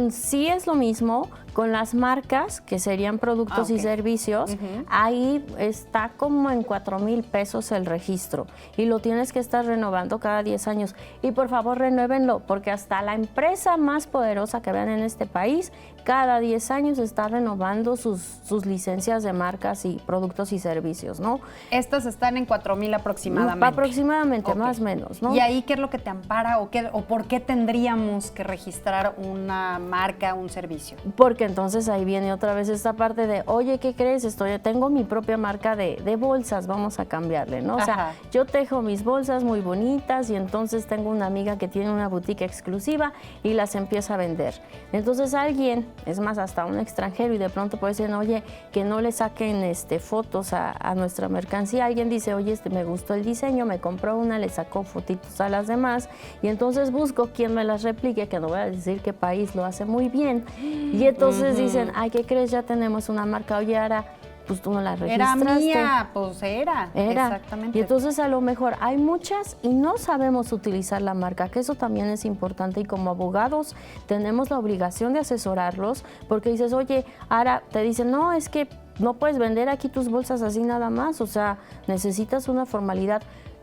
Sí es lo mismo. Con las marcas, que serían productos y servicios, ahí está como en 4,000 pesos el registro y lo tienes que estar renovando cada 10 años. Y por favor, renuévenlo, porque hasta la empresa más poderosa que vean en este país, cada 10 años está renovando sus licencias de marcas y productos y servicios, ¿no? Estas están en 4,000 aproximadamente. Aproximadamente, más o menos, ¿no? ¿Y ahí qué es lo que te ampara o por qué tendríamos que registrar una marca, un servicio? Porque entonces ahí viene otra vez esta parte de, oye, ¿qué crees? Tengo mi propia marca de bolsas, vamos a cambiarle, ¿no? O sea, yo tejo mis bolsas muy bonitas y entonces tengo una amiga que tiene una boutique exclusiva y las empieza a vender. Entonces alguien, es más, hasta un extranjero, y de pronto puede decir, oye, que no le saquen fotos a nuestra mercancía. Alguien dice, oye, me gustó el diseño, me compró una, le sacó fotitos a las demás y entonces busco quién me las replique, que no voy a decir qué país lo hace muy bien. Y entonces dicen, ay, ¿qué crees? Ya tenemos una marca. Oye, Ara, pues tú no la registraste. Era mía, pues era. Exactamente. Y entonces a lo mejor hay muchas y no sabemos utilizar la marca, que eso también es importante, y como abogados tenemos la obligación de asesorarlos, porque dices, oye, Ara, te dicen, no, es que no puedes vender aquí tus bolsas así nada más, o sea, necesitas una formalidad.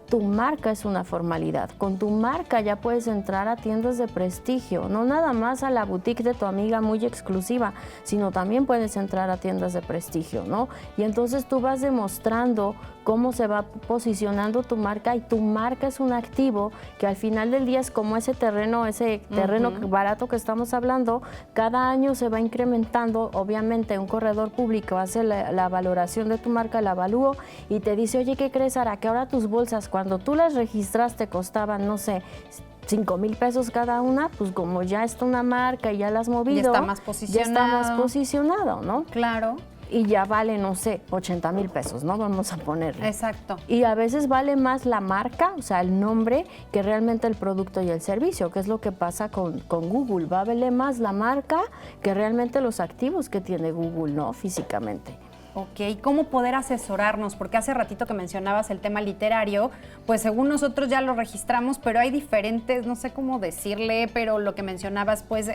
Tu marca es una formalidad. Con tu marca ya puedes entrar a tiendas de prestigio, no nada más a la boutique de tu amiga muy exclusiva, sino también puedes entrar a tiendas de prestigio, ¿no? Y entonces tú vas demostrando cómo se va posicionando tu marca, y tu marca es un activo que al final del día es como ese terreno barato que estamos hablando. Cada año se va incrementando. Obviamente un corredor público hace la valoración de tu marca, la evalúo y te dice, oye, ¿qué crees, Ara? Que ahora tus bolsas, cuando tú las registraste, costaban, no sé, 5,000 pesos cada una, pues como ya está una marca y ya la has movido, ya está más posicionado, ¿no? Claro. Y ya vale, no sé, 80,000 pesos, ¿no? Vamos a ponerle. Exacto. Y a veces vale más la marca, o sea, el nombre, que realmente el producto y el servicio, que es lo que pasa con Google. Va a valer más la marca que realmente los activos que tiene Google, ¿no? Físicamente. Ok, ¿cómo poder asesorarnos? Porque hace ratito que mencionabas el tema literario, pues según nosotros ya lo registramos, pero hay diferentes, no sé cómo decirle, pero lo que mencionabas, pues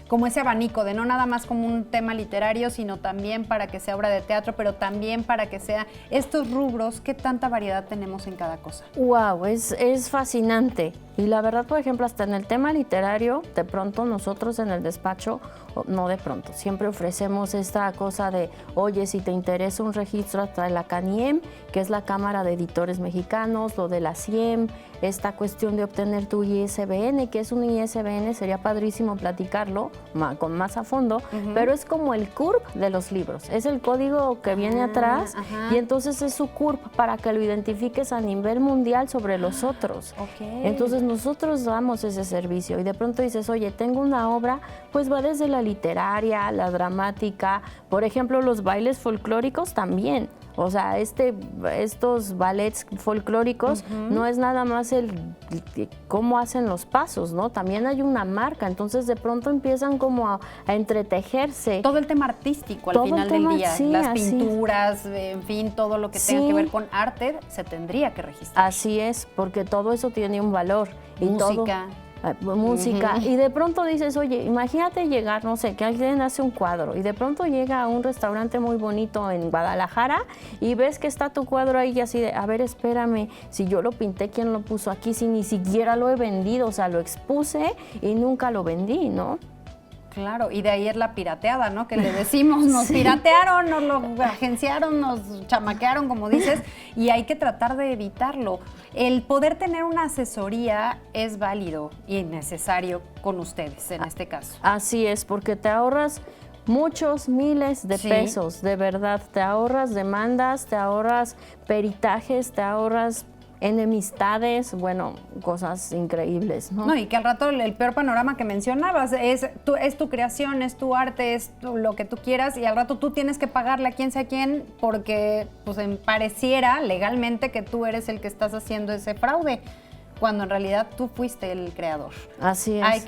como ese abanico de no nada más como un tema literario, sino también para que sea obra de teatro, pero también para que sea estos rubros. ¿Qué tanta variedad tenemos en cada cosa? Wow, es fascinante. Y la verdad, por ejemplo, hasta en el tema literario, de pronto nosotros en el despacho, no de pronto, siempre ofrecemos esta cosa de, oye, si te interesa un registro hasta la CANIEM, que es la Cámara de Editores Mexicanos, lo de la CIEM, esta cuestión de obtener tu ISBN, que es un ISBN, sería padrísimo platicarlo con más a fondo, pero es como el CURP de los libros, es el código que viene atrás, y entonces es su CURP para que lo identifiques a nivel mundial sobre los otros. Entonces nosotros damos ese servicio y de pronto dices, oye, tengo una obra, pues va desde la literaria, la dramática, por ejemplo, los bailes folclóricos también. O sea, estos ballets folclóricos no es nada más el cómo hacen los pasos, ¿no? También hay una marca, entonces de pronto empiezan como a entretejerse. Todo el tema artístico al final del día, sí, las pinturas, en fin, todo lo que tenga que ver con arte se tendría que registrar. Así es, porque todo eso tiene un valor. Y música. Música, y de pronto dices, oye, imagínate llegar, no sé, que alguien hace un cuadro y de pronto llega a un restaurante muy bonito en Guadalajara y ves que está tu cuadro ahí y así de, a ver, espérame, si yo lo pinté, ¿quién lo puso aquí? Si ni siquiera lo he vendido, o sea, lo expuse y nunca lo vendí, ¿no? Claro, y de ahí es la pirateada, ¿no? Que le decimos, nos piratearon, nos lo agenciaron, nos chamaquearon, como dices, y hay que tratar de evitarlo. El poder tener una asesoría es válido y necesario con ustedes, en este caso. Así es, porque te ahorras muchos miles de pesos, de verdad. Te ahorras demandas, te ahorras peritajes, te ahorras enemistades, bueno, cosas increíbles, ¿no? No, y que al rato el peor panorama que mencionabas es tu creación, es tu arte, es lo que tú quieras, y al rato tú tienes que pagarle a quien sea quien porque pues pareciera legalmente que tú eres el que estás haciendo ese fraude, cuando en realidad tú fuiste el creador. Así es. Hay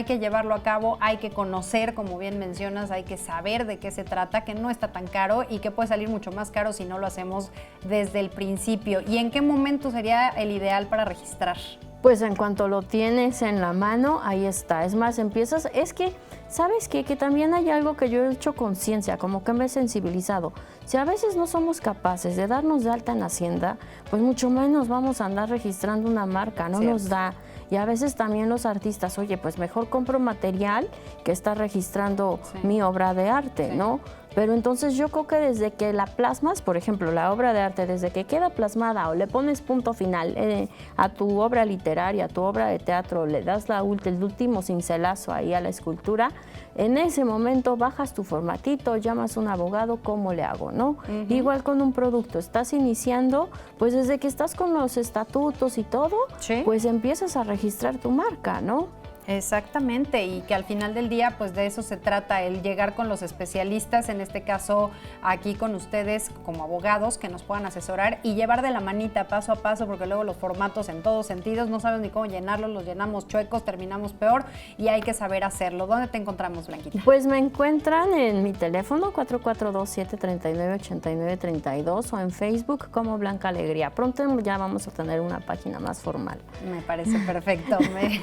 que llevarlo a cabo, hay que conocer, como bien mencionas, hay que saber de qué se trata, que no está tan caro y que puede salir mucho más caro si no lo hacemos desde el principio. ¿Y en qué momento sería el ideal para registrar? Pues en cuanto lo tienes en la mano, ahí está. Es más, empiezas, es que, ¿sabes qué? Que también hay algo que yo he hecho conciencia, como que me he sensibilizado. Si a veces no somos capaces de darnos de alta en Hacienda, pues mucho menos vamos a andar registrando una marca, no nos da. Y a veces también los artistas, oye, pues mejor compro material que está registrando mi obra de arte, ¿no? Pero entonces yo creo que desde que la plasmas, por ejemplo, la obra de arte, desde que queda plasmada o le pones punto final a tu obra literaria, a tu obra de teatro, le das el último cincelazo ahí a la escultura, en ese momento bajas tu formatito, llamas a un abogado, ¿cómo le hago, no? Igual con un producto, estás iniciando, pues desde que estás con los estatutos y todo, pues empiezas a registrar tu marca, ¿no? Exactamente, y que al final del día pues de eso se trata, el llegar con los especialistas, en este caso aquí con ustedes como abogados que nos puedan asesorar y llevar de la manita paso a paso, porque luego los formatos en todos sentidos no sabes ni cómo llenarlos, los llenamos chuecos, terminamos peor y hay que saber hacerlo. ¿Dónde te encontramos, Blanquita? Pues me encuentran en mi teléfono 442-739-8932 o en Facebook como Blanca Alegría. Pronto ya vamos a tener una página más formal. Me parece perfecto,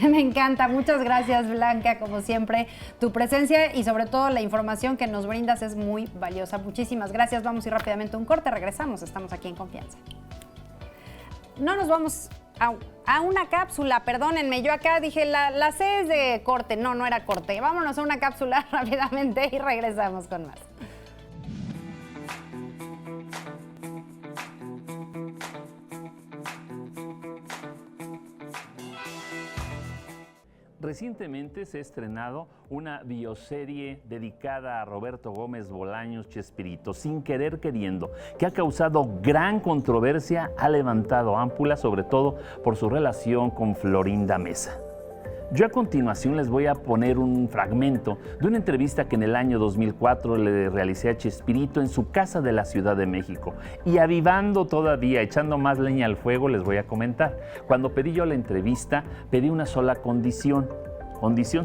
me encanta. Muchas gracias, Blanca, como siempre, tu presencia y sobre todo la información que nos brindas es muy valiosa. Muchísimas gracias. Vamos a ir rápidamente a un corte, regresamos, estamos aquí en Confianza. No nos vamos a una cápsula, perdónenme, yo acá dije la C es de corte, no era corte. Vámonos a una cápsula rápidamente y regresamos con más. Recientemente se ha estrenado una bioserie dedicada a Roberto Gómez Bolaños Chespirito, Sin Querer Queriendo, que ha causado gran controversia, ha levantado ámpulas, sobre todo por su relación con Florinda Mesa. Yo a continuación les voy a poner un fragmento de una entrevista que en el año 2004 le realicé a Chespirito en su casa de la Ciudad de México. Y avivando todavía, echando más leña al fuego, les voy a comentar. Cuando pedí yo la entrevista, pedí una sola condición,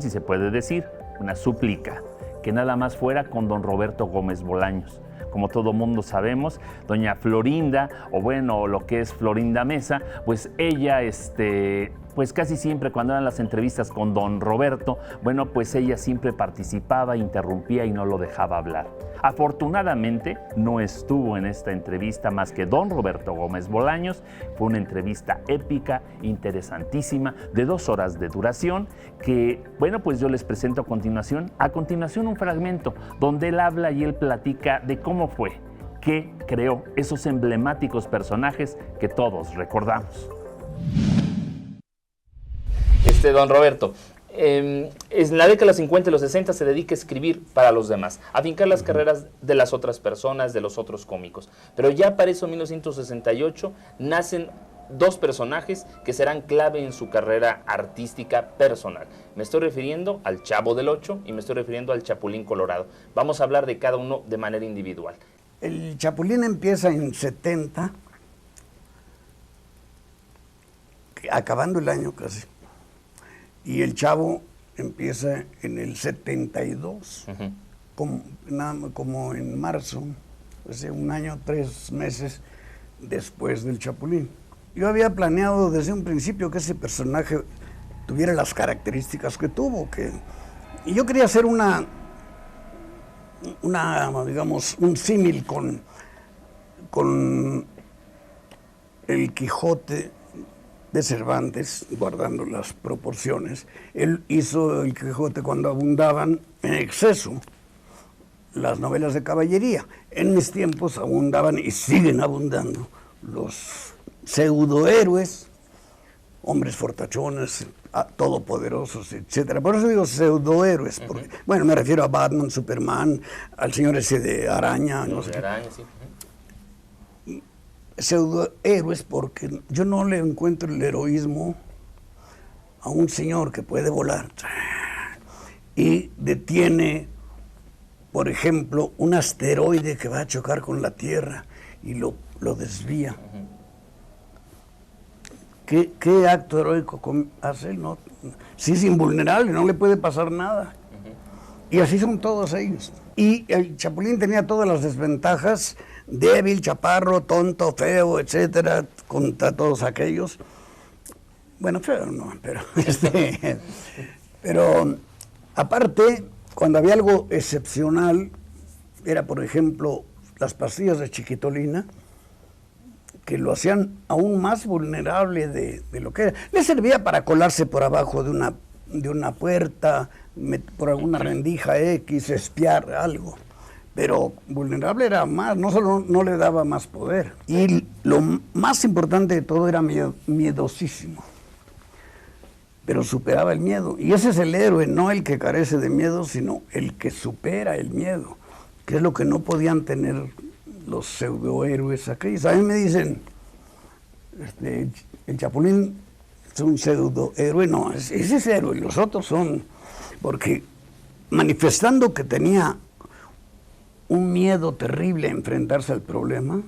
si se puede decir, una súplica, que nada más fuera con don Roberto Gómez Bolaños. Como todo mundo sabemos, doña Florinda, o bueno, lo que es Florinda Mesa, pues ella, pues casi siempre cuando eran las entrevistas con don Roberto, bueno, pues ella siempre participaba, interrumpía y no lo dejaba hablar. Afortunadamente no estuvo en esta entrevista más que don Roberto Gómez Bolaños. Fue una entrevista épica, interesantísima, de 2 horas de duración, que, bueno, pues yo les presento a continuación un fragmento donde él habla y él platica de cómo fue que creó esos emblemáticos personajes que todos recordamos. Don Roberto, en la década de los 50 y los 60 se dedica a escribir para los demás, a fincar las carreras de las otras personas, de los otros cómicos. Pero ya para eso, en 1968, nacen 2 personajes que serán clave en su carrera artística personal. Me estoy refiriendo al Chavo del Ocho y me estoy refiriendo al Chapulín Colorado. Vamos a hablar de cada uno de manera individual. El Chapulín empieza en 70, acabando el año casi. Y el Chavo empieza en el 72, como en marzo, o sea, 1 año, 3 meses después del Chapulín. Yo había planeado desde un principio que ese personaje tuviera las características que tuvo, y yo quería hacer digamos, un símil con el Quijote de Cervantes, guardando las proporciones. Él hizo el Quijote cuando abundaban en exceso las novelas de caballería. En mis tiempos abundaban y siguen abundando los pseudohéroes, hombres fortachones, todopoderosos, etcétera. Por eso digo pseudohéroes, porque, bueno, me refiero a Batman, Superman, al señor ese de Araña, no sé. Araña, sí. pseudohéroes porque yo no le encuentro el heroísmo a un señor que puede volar y detiene, por ejemplo, un asteroide que va a chocar con la Tierra y lo desvía. ¿Qué acto heroico hace? No, sí es invulnerable, no le puede pasar nada. Y así son todos ellos. Y el Chapulín tenía todas las desventajas, débil, chaparro, tonto, feo, etcétera, contra todos aquellos. Bueno, feo no, pero pero aparte, cuando había algo excepcional, era por ejemplo las pastillas de Chiquitolina, que lo hacían aún más vulnerable de lo que era. Le servía para colarse por abajo de una puerta, por alguna rendija X, espiar algo. Pero vulnerable era más, no solo no le daba más poder. Y lo más importante de todo era miedosísimo. Pero superaba el miedo. Y ese es el héroe, no el que carece de miedo, sino el que supera el miedo, que es lo que no podían tener los pseudohéroes aquellos. A mí me dicen, el Chapulín es un pseudohéroe. No, ese es héroe, los otros son, porque manifestando que tenía un miedo terrible a enfrentarse al problema,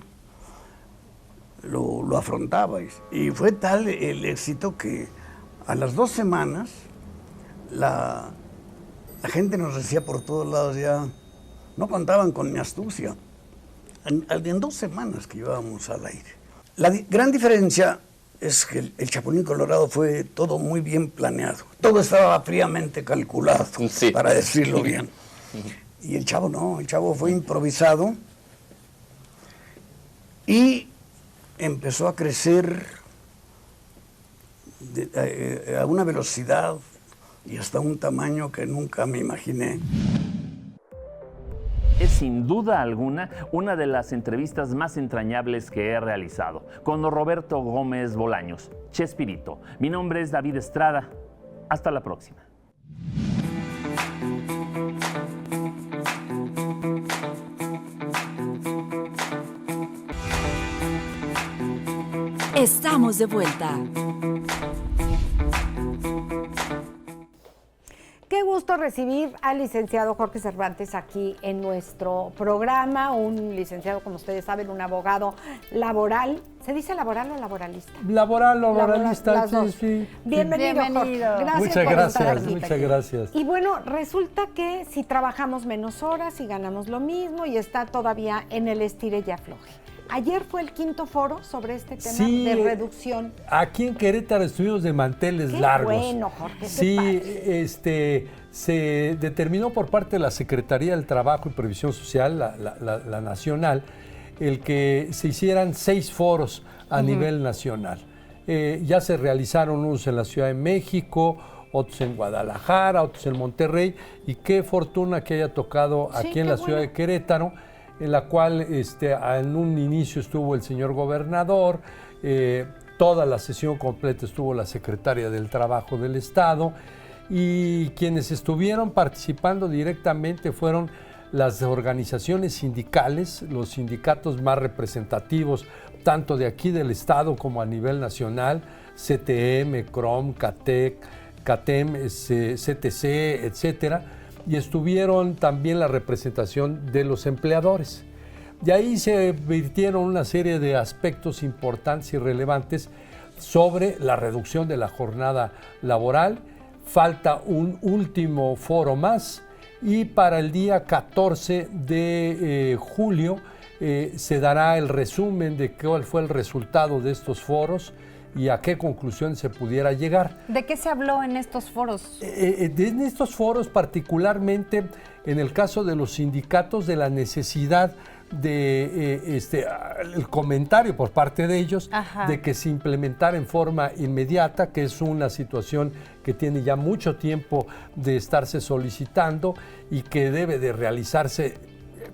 lo afrontaba. Y fue tal el éxito que a las 2 semanas la gente nos decía por todos lados, ya no contaban con mi astucia. En 2 semanas que llevábamos al aire. La gran diferencia es que el Chapulín Colorado fue todo muy bien planeado. Todo estaba fríamente calculado, sí, para decirlo bien. Y el Chavo no, el Chavo fue improvisado y empezó a crecer a una velocidad y hasta un tamaño que nunca me imaginé. Es sin duda alguna una de las entrevistas más entrañables que he realizado con don Roberto Gómez Bolaños, Chespirito. Mi nombre es David Estrada. Hasta la próxima. Estamos de vuelta. Qué gusto recibir al licenciado Jorge Cervantes aquí en nuestro programa, un licenciado, como ustedes saben, un abogado laboral. ¿Se dice laboral o laboralista? Laboral, laboralista, sí. Bienvenido, Jorge. Gracias muchas por gracias, estar aquí. muchas gracias. Y bueno, resulta que si trabajamos menos horas y ganamos lo mismo y está todavía en el estire y afloje. Ayer fue el 5º foro sobre este tema de reducción. Aquí en Querétaro estuvimos de manteles largos. Bueno, Jorge, sí, se determinó por parte de la Secretaría del Trabajo y Previsión Social, la nacional, el que se hicieran 6 foros a nivel nacional. Ya se realizaron unos en la Ciudad de México, otros en Guadalajara, otros en Monterrey, y qué fortuna que haya tocado aquí en la ciudad de Querétaro, en la cual en un inicio estuvo el señor gobernador, toda la sesión completa estuvo la secretaria del Trabajo del Estado, y quienes estuvieron participando directamente fueron las organizaciones sindicales, los sindicatos más representativos, tanto de aquí del Estado como a nivel nacional, CTM, CROM, CATEC, CATEM, CTC, etcétera. Y estuvieron también la representación de los empleadores. De ahí se virtieron una serie de aspectos importantes y relevantes sobre la reducción de la jornada laboral. Falta un último foro más y para el día 14 de julio se dará el resumen de cuál fue el resultado de estos foros y a qué conclusión se pudiera llegar. ¿De qué se habló en estos foros? En estos foros, particularmente en el caso de los sindicatos, de la necesidad de el comentario por parte de ellos, de que se implementara en forma inmediata, que es una situación que tiene ya mucho tiempo de estarse solicitando y que debe de realizarse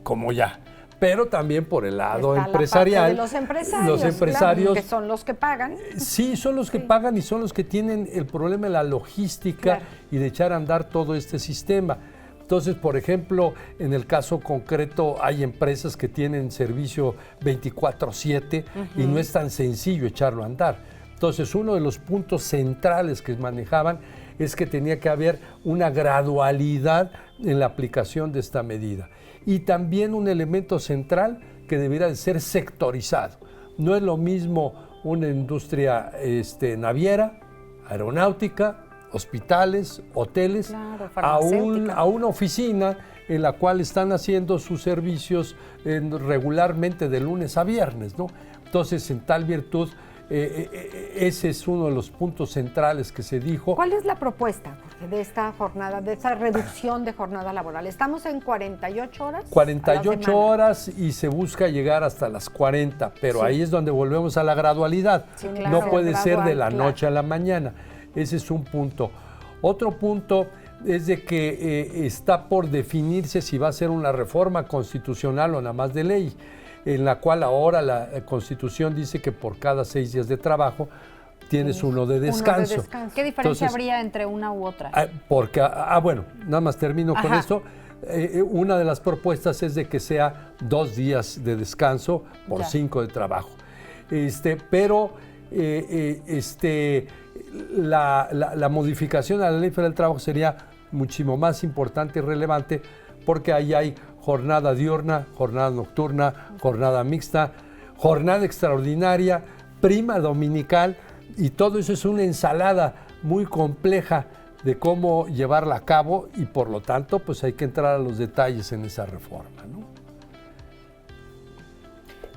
como ya. Pero también por el lado empresarial. Los empresarios, claro, que son los que pagan. Sí, son los que pagan y son los que tienen el problema de la logística y de echar a andar todo este sistema. Entonces, por ejemplo, en el caso concreto hay empresas que tienen servicio 24/7 y no es tan sencillo echarlo a andar. Entonces, uno de los puntos centrales que manejaban es que tenía que haber una gradualidad en la aplicación de esta medida. Y también un elemento central que debería de ser sectorizado. No es lo mismo una industria naviera, aeronáutica, hospitales, hoteles, Claro, a una oficina en la cual están haciendo sus servicios regularmente de lunes a viernes, ¿no? Entonces, en tal virtud, ese es uno de los puntos centrales que se dijo. ¿Cuál es la propuesta de esta jornada, de esta reducción de jornada laboral? ¿Estamos en 48 horas? 48 horas y se busca llegar hasta las 40, pero ahí es donde volvemos a la gradualidad. Sí, claro, no puede ser de la claro. noche a la mañana. Ese es un punto. Otro punto es de que está por definirse si va a ser una reforma constitucional o nada más de ley, en la cual ahora la Constitución dice que por cada 6 días de trabajo tienes uno de descanso. ¿Qué diferencia habría entre una u otra? Porque, bueno, nada más termino con esto. Una de las propuestas es de que sea 2 días de descanso por 5 de trabajo. La modificación a la Ley Federal del Trabajo sería muchísimo más importante y relevante porque ahí hay jornada diurna, jornada nocturna, jornada mixta, jornada extraordinaria, prima dominical, y todo eso es una ensalada muy compleja de cómo llevarla a cabo y por lo tanto pues hay que entrar a los detalles en esa reforma, ¿no?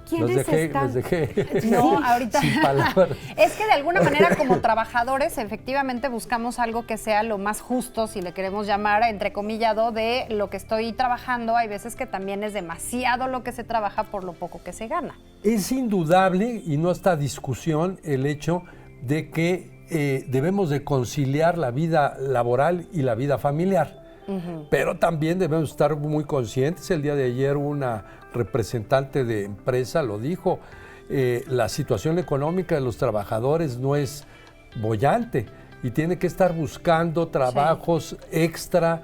¿Quiénes están? Los dejé No, ahorita. sin palabras. Es que de alguna manera como trabajadores efectivamente buscamos algo que sea lo más justo, si le queremos llamar entrecomillado, de lo que estoy trabajando. Hay veces que también es demasiado lo que se trabaja por lo poco que se gana. Es indudable y no está discusión el hecho de que debemos de conciliar la vida laboral y la vida familiar. Pero también debemos estar muy conscientes. El día de ayer una representante de empresa lo dijo, la situación económica de los trabajadores no es boyante y tiene que estar buscando trabajos extra,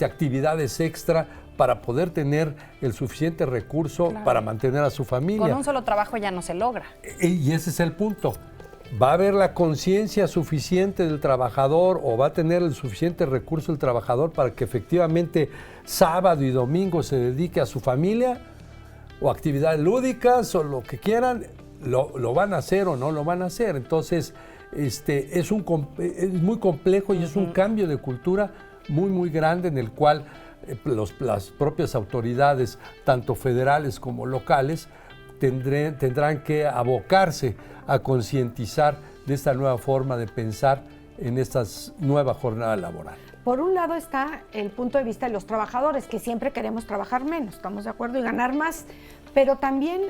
actividades extra para poder tener el suficiente recurso para mantener a su familia. Con un solo trabajo ya no se logra. Y ese es el punto. ¿Va a haber la conciencia suficiente del trabajador o va a tener el suficiente recurso el trabajador para que efectivamente sábado y domingo se dedique a su familia o actividades lúdicas o lo que quieran? ¿Lo van a hacer o no lo van a hacer? Entonces, es muy complejo y es un cambio de cultura muy, muy grande en el cual las propias autoridades, tanto federales como locales, tendrán que abocarse a concientizar de esta nueva forma de pensar en esta nueva jornada laboral. Por un lado está el punto de vista de los trabajadores, que siempre queremos trabajar menos, estamos de acuerdo, y ganar más, pero también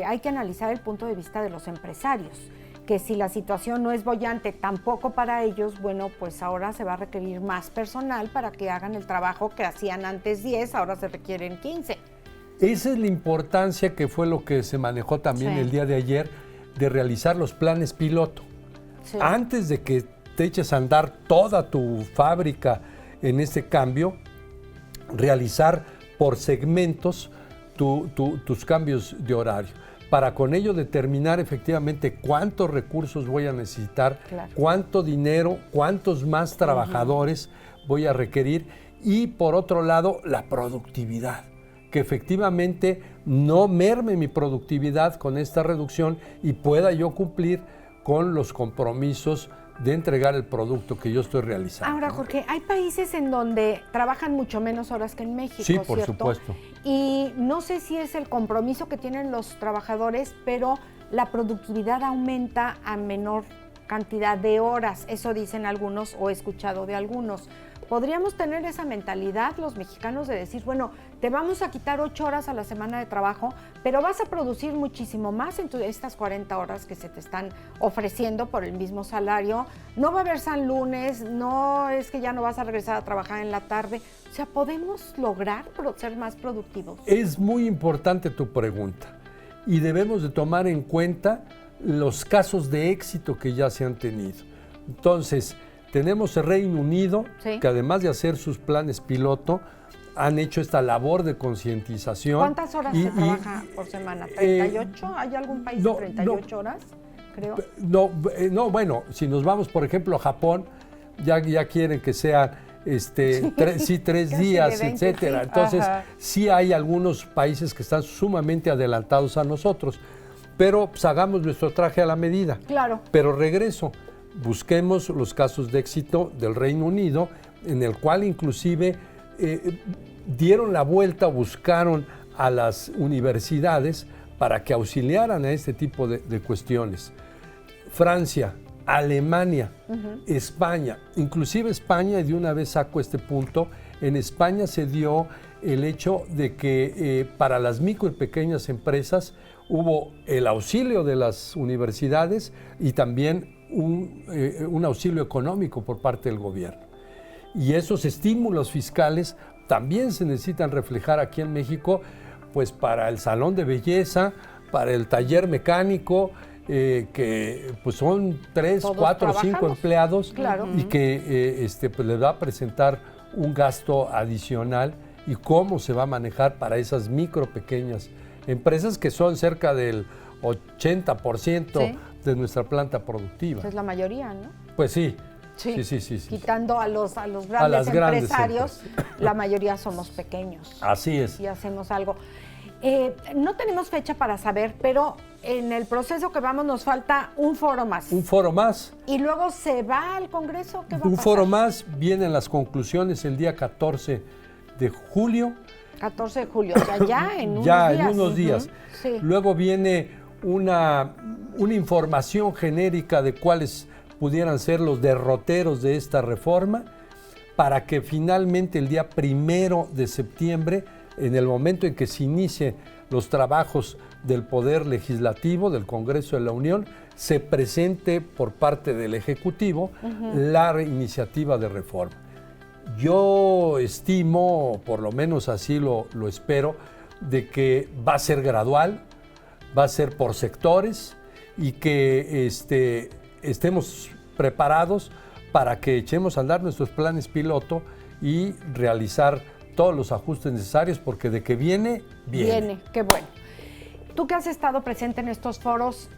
hay que analizar el punto de vista de los empresarios, que si la situación no es boyante tampoco para ellos, bueno, pues ahora se va a requerir más personal para que hagan el trabajo que hacían antes 10, ahora se requieren 15. Esa es la importancia que fue lo que se manejó también el día de ayer, de realizar los planes piloto. Sí. Antes de que te eches a andar toda tu fábrica en este cambio, realizar por segmentos tus cambios de horario, para con ello determinar efectivamente cuántos recursos voy a necesitar, cuánto dinero, cuántos más trabajadores voy a requerir, y por otro lado la productividad, que efectivamente no merme mi productividad con esta reducción y pueda yo cumplir con los compromisos de entregar el producto que yo estoy realizando. Ahora, Jorge, hay países en donde trabajan mucho menos horas que en México, sí, por ¿cierto? supuesto. Y no sé si es el compromiso que tienen los trabajadores, pero la productividad aumenta a menor cantidad de horas. Eso dicen algunos o he escuchado de algunos. ¿Podríamos tener esa mentalidad los mexicanos de decir, bueno, te vamos a quitar 8 horas a la semana de trabajo, pero vas a producir muchísimo más en estas 40 horas que se te están ofreciendo por el mismo salario? No va a haber San Lunes, no es que ya no vas a regresar a trabajar en la tarde. O sea, ¿podemos lograr ser más productivos? Es muy importante tu pregunta y debemos de tomar en cuenta los casos de éxito que ya se han tenido. Entonces, Tenemos el Reino Unido, Sí. que además de hacer sus planes piloto, han hecho esta labor de concientización. ¿Cuántas horas se trabaja por semana? ¿38? ¿Hay algún país no, de 38 horas? Creo. No, bueno, si nos vamos, por ejemplo, a Japón, ya quieren que sean 3 Casi días, de 20, etcétera. sí. Entonces, Ajá. sí hay algunos países que están sumamente adelantados a nosotros, pero pues, hagamos nuestro traje a la medida. Claro. Pero regreso, busquemos los casos de éxito del Reino Unido, en el cual inclusive dieron la vuelta, buscaron a las universidades para que auxiliaran a este tipo de cuestiones. Francia, Alemania, España, inclusive España, y de una vez saco este punto, en España se dio el hecho de que para las micro y pequeñas empresas hubo el auxilio de las universidades y también un auxilio económico por parte del gobierno. Y esos estímulos fiscales también se necesitan reflejar aquí en México, pues para el salón de belleza, para el taller mecánico, que pues son 3, Todos 4, 5 trabajamos. empleados, Claro. y que pues les va a presentar un gasto adicional, y cómo se va a manejar para esas micro pequeñas empresas que son cerca del 80% Sí. de nuestra planta productiva. Es la mayoría, ¿no? Pues sí. Sí. Sí. Quitando a los grandes las grandes empresarios, la mayoría somos pequeños. Así es. Y hacemos algo. No tenemos fecha para saber, pero en el proceso que vamos nos falta un foro más. Un foro más. Y luego se va al Congreso. ¿Qué va a Un pasar? foro más, vienen las conclusiones el día 14 de julio. 14 de julio, o sea, ya en unos Ya días. en unos días. Sí. Luego viene una información genérica de cuáles pudieran ser los derroteros de esta reforma, para que finalmente el día 1 de septiembre, en el momento en que se inicien los trabajos del Poder Legislativo, del Congreso de la Unión, se presente por parte del Ejecutivo la iniciativa de reforma. Yo estimo, por lo menos así lo espero, de que va a ser gradual, va a ser por sectores, y que estemos preparados para que echemos a andar nuestros planes piloto y realizar todos los ajustes necesarios, porque de que viene. Viene, qué bueno. Tú que has estado presente en estos foros,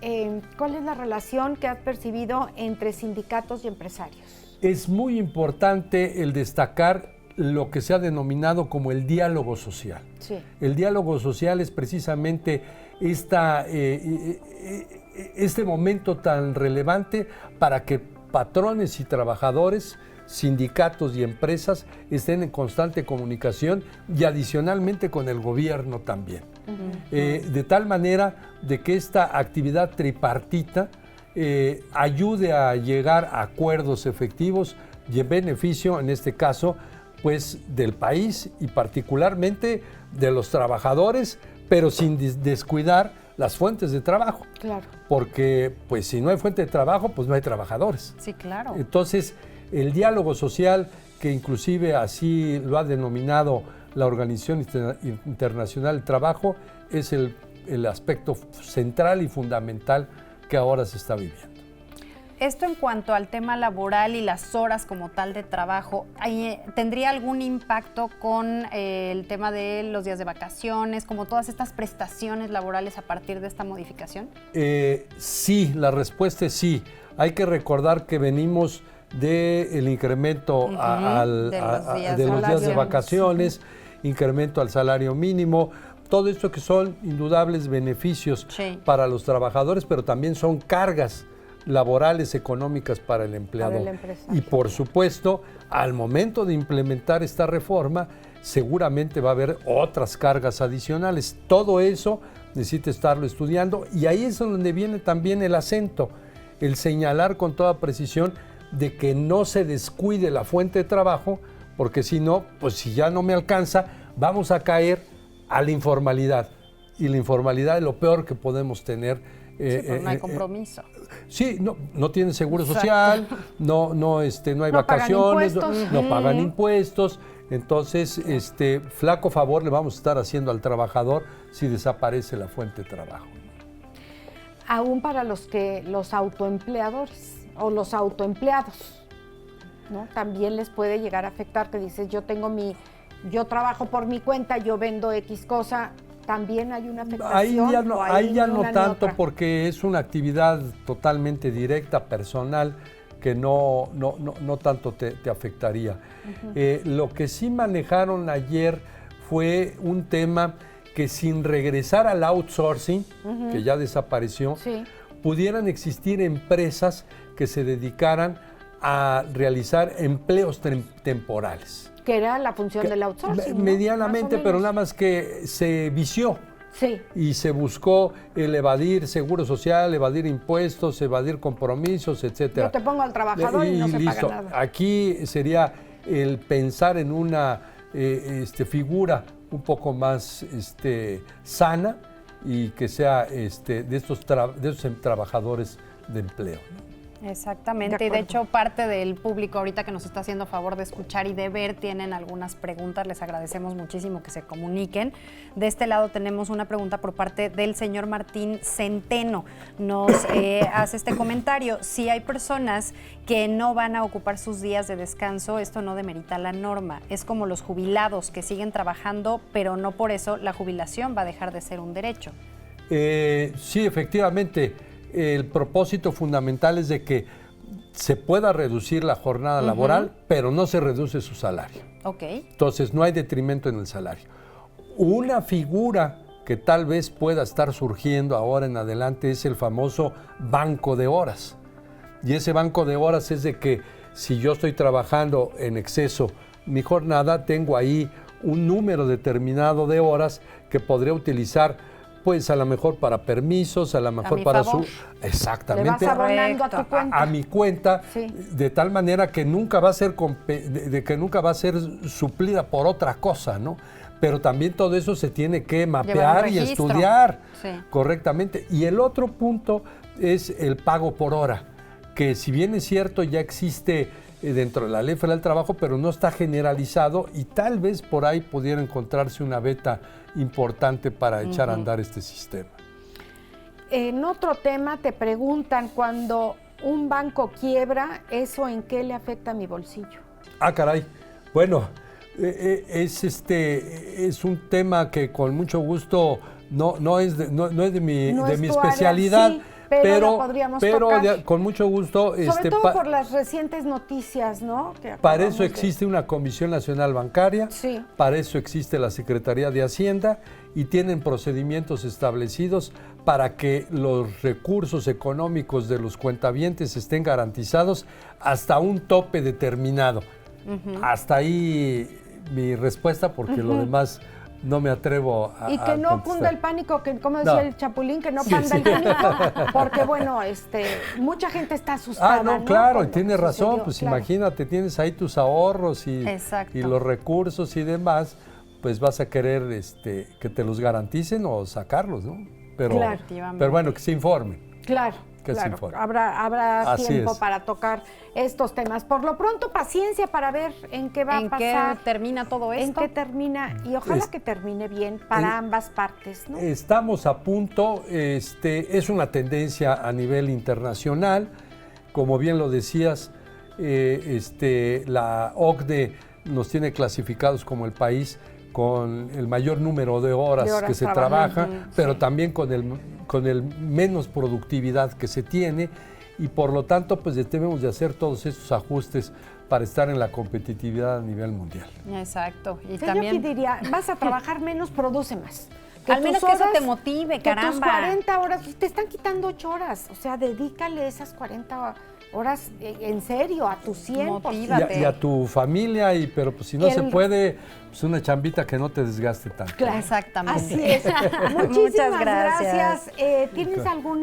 ¿cuál es la relación que has percibido entre sindicatos y empresarios? Es muy importante el destacar lo que se ha denominado como el diálogo social. Sí. El diálogo social es precisamente este momento tan relevante para que patrones y trabajadores, sindicatos y empresas estén en constante comunicación, y adicionalmente con el gobierno también. De tal manera de que esta actividad tripartita ayude a llegar a acuerdos efectivos y en beneficio, en este caso, pues del país y particularmente de los trabajadores, pero sin descuidar las fuentes de trabajo. Claro. Porque pues si no hay fuente de trabajo, pues no hay trabajadores. Sí, claro. Entonces, el diálogo social, que inclusive así lo ha denominado la Organización Internacional del Trabajo, es el aspecto central y fundamental que ahora se está viviendo. Esto en cuanto al tema laboral y las horas como tal de trabajo, ¿tendría algún impacto con el tema de los días de vacaciones, como todas estas prestaciones laborales a partir de esta modificación? Sí, la respuesta es sí. Hay que recordar que venimos del incremento de los días de vacaciones, incremento al salario mínimo, todo esto que son indudables beneficios para los trabajadores, pero también son cargas laborales, económicas para el empleador. Para el empresario. Y por supuesto, al momento de implementar esta reforma, seguramente va a haber otras cargas adicionales. Todo eso necesita estarlo estudiando, y ahí es donde viene también el acento, el señalar con toda precisión de que no se descuide la fuente de trabajo, porque si no, pues si ya no me alcanza, vamos a caer a la informalidad. Y la informalidad es lo peor que podemos tener. Pues no hay compromiso. Sí, no tienen seguro social, no hay vacaciones, no pagan impuestos. Entonces, flaco favor le vamos a estar haciendo al trabajador si desaparece la fuente de trabajo. Aún para los autoempleadores o los autoempleados. ¿no? También les puede llegar a afectar, que dices, yo trabajo por mi cuenta, yo vendo X cosa, también hay una afectación. Ahí ya no tanto, porque es una actividad totalmente directa, personal, que no tanto te afectaría. Lo que sí manejaron ayer fue un tema que, sin regresar al outsourcing, que ya desapareció, pudieran existir empresas que se dedicaran a realizar empleos temporales. Que era la función del outsourcing, ¿no? Medianamente, pero nada más que se vició. Sí. Y se buscó el evadir seguro social, evadir impuestos, evadir compromisos, etcétera. Yo te pongo al trabajador y no se paga nada. Aquí sería el pensar en una figura un poco más sana y que sea de estos trabajadores de empleo, ¿no? Exactamente, y de hecho parte del público ahorita que nos está haciendo favor de escuchar y de ver tienen algunas preguntas, les agradecemos muchísimo que se comuniquen. De este lado tenemos una pregunta por parte del señor Martín Centeno, nos hace este comentario: si hay personas que no van a ocupar sus días de descanso, esto no demerita la norma, es como los jubilados que siguen trabajando, pero no por eso la jubilación va a dejar de ser un derecho. Sí, efectivamente. El propósito fundamental es de que se pueda reducir la jornada laboral, pero no se reduce su salario. Okay. Entonces no hay detrimento en el salario. Una figura que tal vez pueda estar surgiendo ahora en adelante es el famoso banco de horas. Y ese banco de horas es de que si yo estoy trabajando en exceso mi jornada, tengo ahí un número determinado de horas que podría utilizar, pues a lo mejor para permisos, a lo mejor para favor. Exactamente. Le vas abonando a tu cuenta. A mi cuenta, sí. De tal manera que nunca va a ser suplida por otra cosa, ¿no? Pero también todo eso se tiene que mapear y estudiar correctamente. Y el otro punto es el pago por hora, que si bien es cierto ya existe dentro de la Ley Federal del Trabajo, pero no está generalizado, y tal vez por ahí pudiera encontrarse una beta importante para echar a andar este sistema. En otro tema te preguntan, cuando un banco quiebra, ¿eso en qué le afecta a mi bolsillo? Ah, caray. Bueno, es un tema que con mucho gusto no es de mi especialidad. Sí. Pero podríamos tocar. Con mucho gusto. Sobre todo por las recientes noticias, ¿no? Para eso existe una Comisión Nacional Bancaria, sí. Para eso existe la Secretaría de Hacienda y tienen procedimientos establecidos para que los recursos económicos de los cuentavientes estén garantizados hasta un tope determinado. Hasta ahí mi respuesta, porque lo demás no me atrevo a Y que no cunda el pánico, que como decía el Chapulín, que no panda el pánico, porque bueno, mucha gente está asustada. ¿no? Claro, y tiene razón, pues claro. Imagínate, tienes ahí tus ahorros y los recursos y demás, pues vas a querer que te los garanticen o sacarlos, ¿no? Pero bueno, que se informen. Claro. Claro, habrá tiempo para tocar estos temas. Por lo pronto, paciencia para ver en qué va a pasar. ¿En qué termina todo esto? En qué termina, y ojalá que termine bien para ambas partes, ¿no? Estamos a punto, es una tendencia a nivel internacional. Como bien lo decías, la OCDE nos tiene clasificados como el país con el mayor número de horas que se trabaja, pero también con el menos productividad que se tiene, y por lo tanto pues debemos de hacer todos estos ajustes para estar en la competitividad a nivel mundial. Exacto. Y también yo aquí diría, vas a trabajar menos, produce más. Al menos que eso te motive, caramba. Tus 40 horas, te están quitando 8 horas, o sea, dedícale esas 40 horas en serio, a tu 100%. Y a tu familia, pero pues si no se puede, pues una chambita que no te desgaste tanto. Claro, exactamente. Así es. Muchísimas gracias. ¿Tienes algún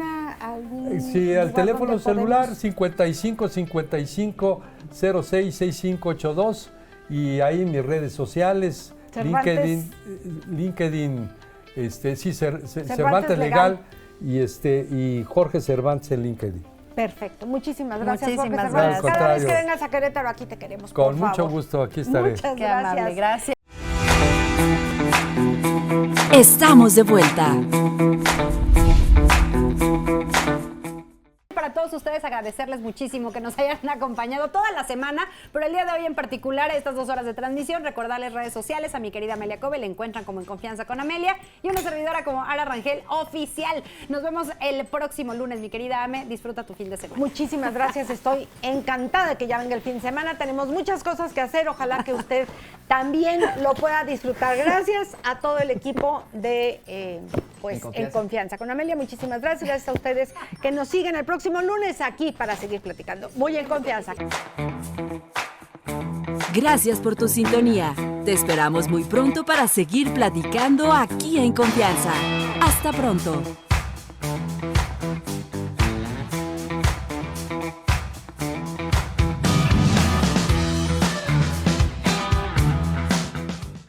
sí, al teléfono celular 55 55 06 6582, y ahí en mis redes sociales, LinkedIn, Cervantes Legal y Jorge Cervantes en LinkedIn. Perfecto, muchísimas gracias, Jorge Muchísimas Cervantes. gracias. Cada vez que vengas a Querétaro, aquí te queremos, Con mucho gusto, aquí estaré. Muchas Qué amable, gracias. Estamos de vuelta. Para todos ustedes agradecerles muchísimo que nos hayan acompañado toda la semana, pero el día de hoy en particular, estas 2 horas de transmisión, recordarles redes sociales, a mi querida Amelia Cove, le encuentran como En Confianza con Amelia, y una servidora como Ara Rangel Oficial. Nos vemos el próximo lunes, mi querida Ame, disfruta tu fin de semana. Muchísimas gracias, estoy encantada de que ya venga el fin de semana, tenemos muchas cosas que hacer, ojalá que usted también lo pueda disfrutar. Gracias a todo el equipo de En Confianza con Amelia, muchísimas gracias a ustedes que nos siguen el próximo lunes aquí para seguir platicando. Muy en confianza. Gracias por tu sintonía. Te esperamos muy pronto para seguir platicando aquí en Confianza. Hasta pronto.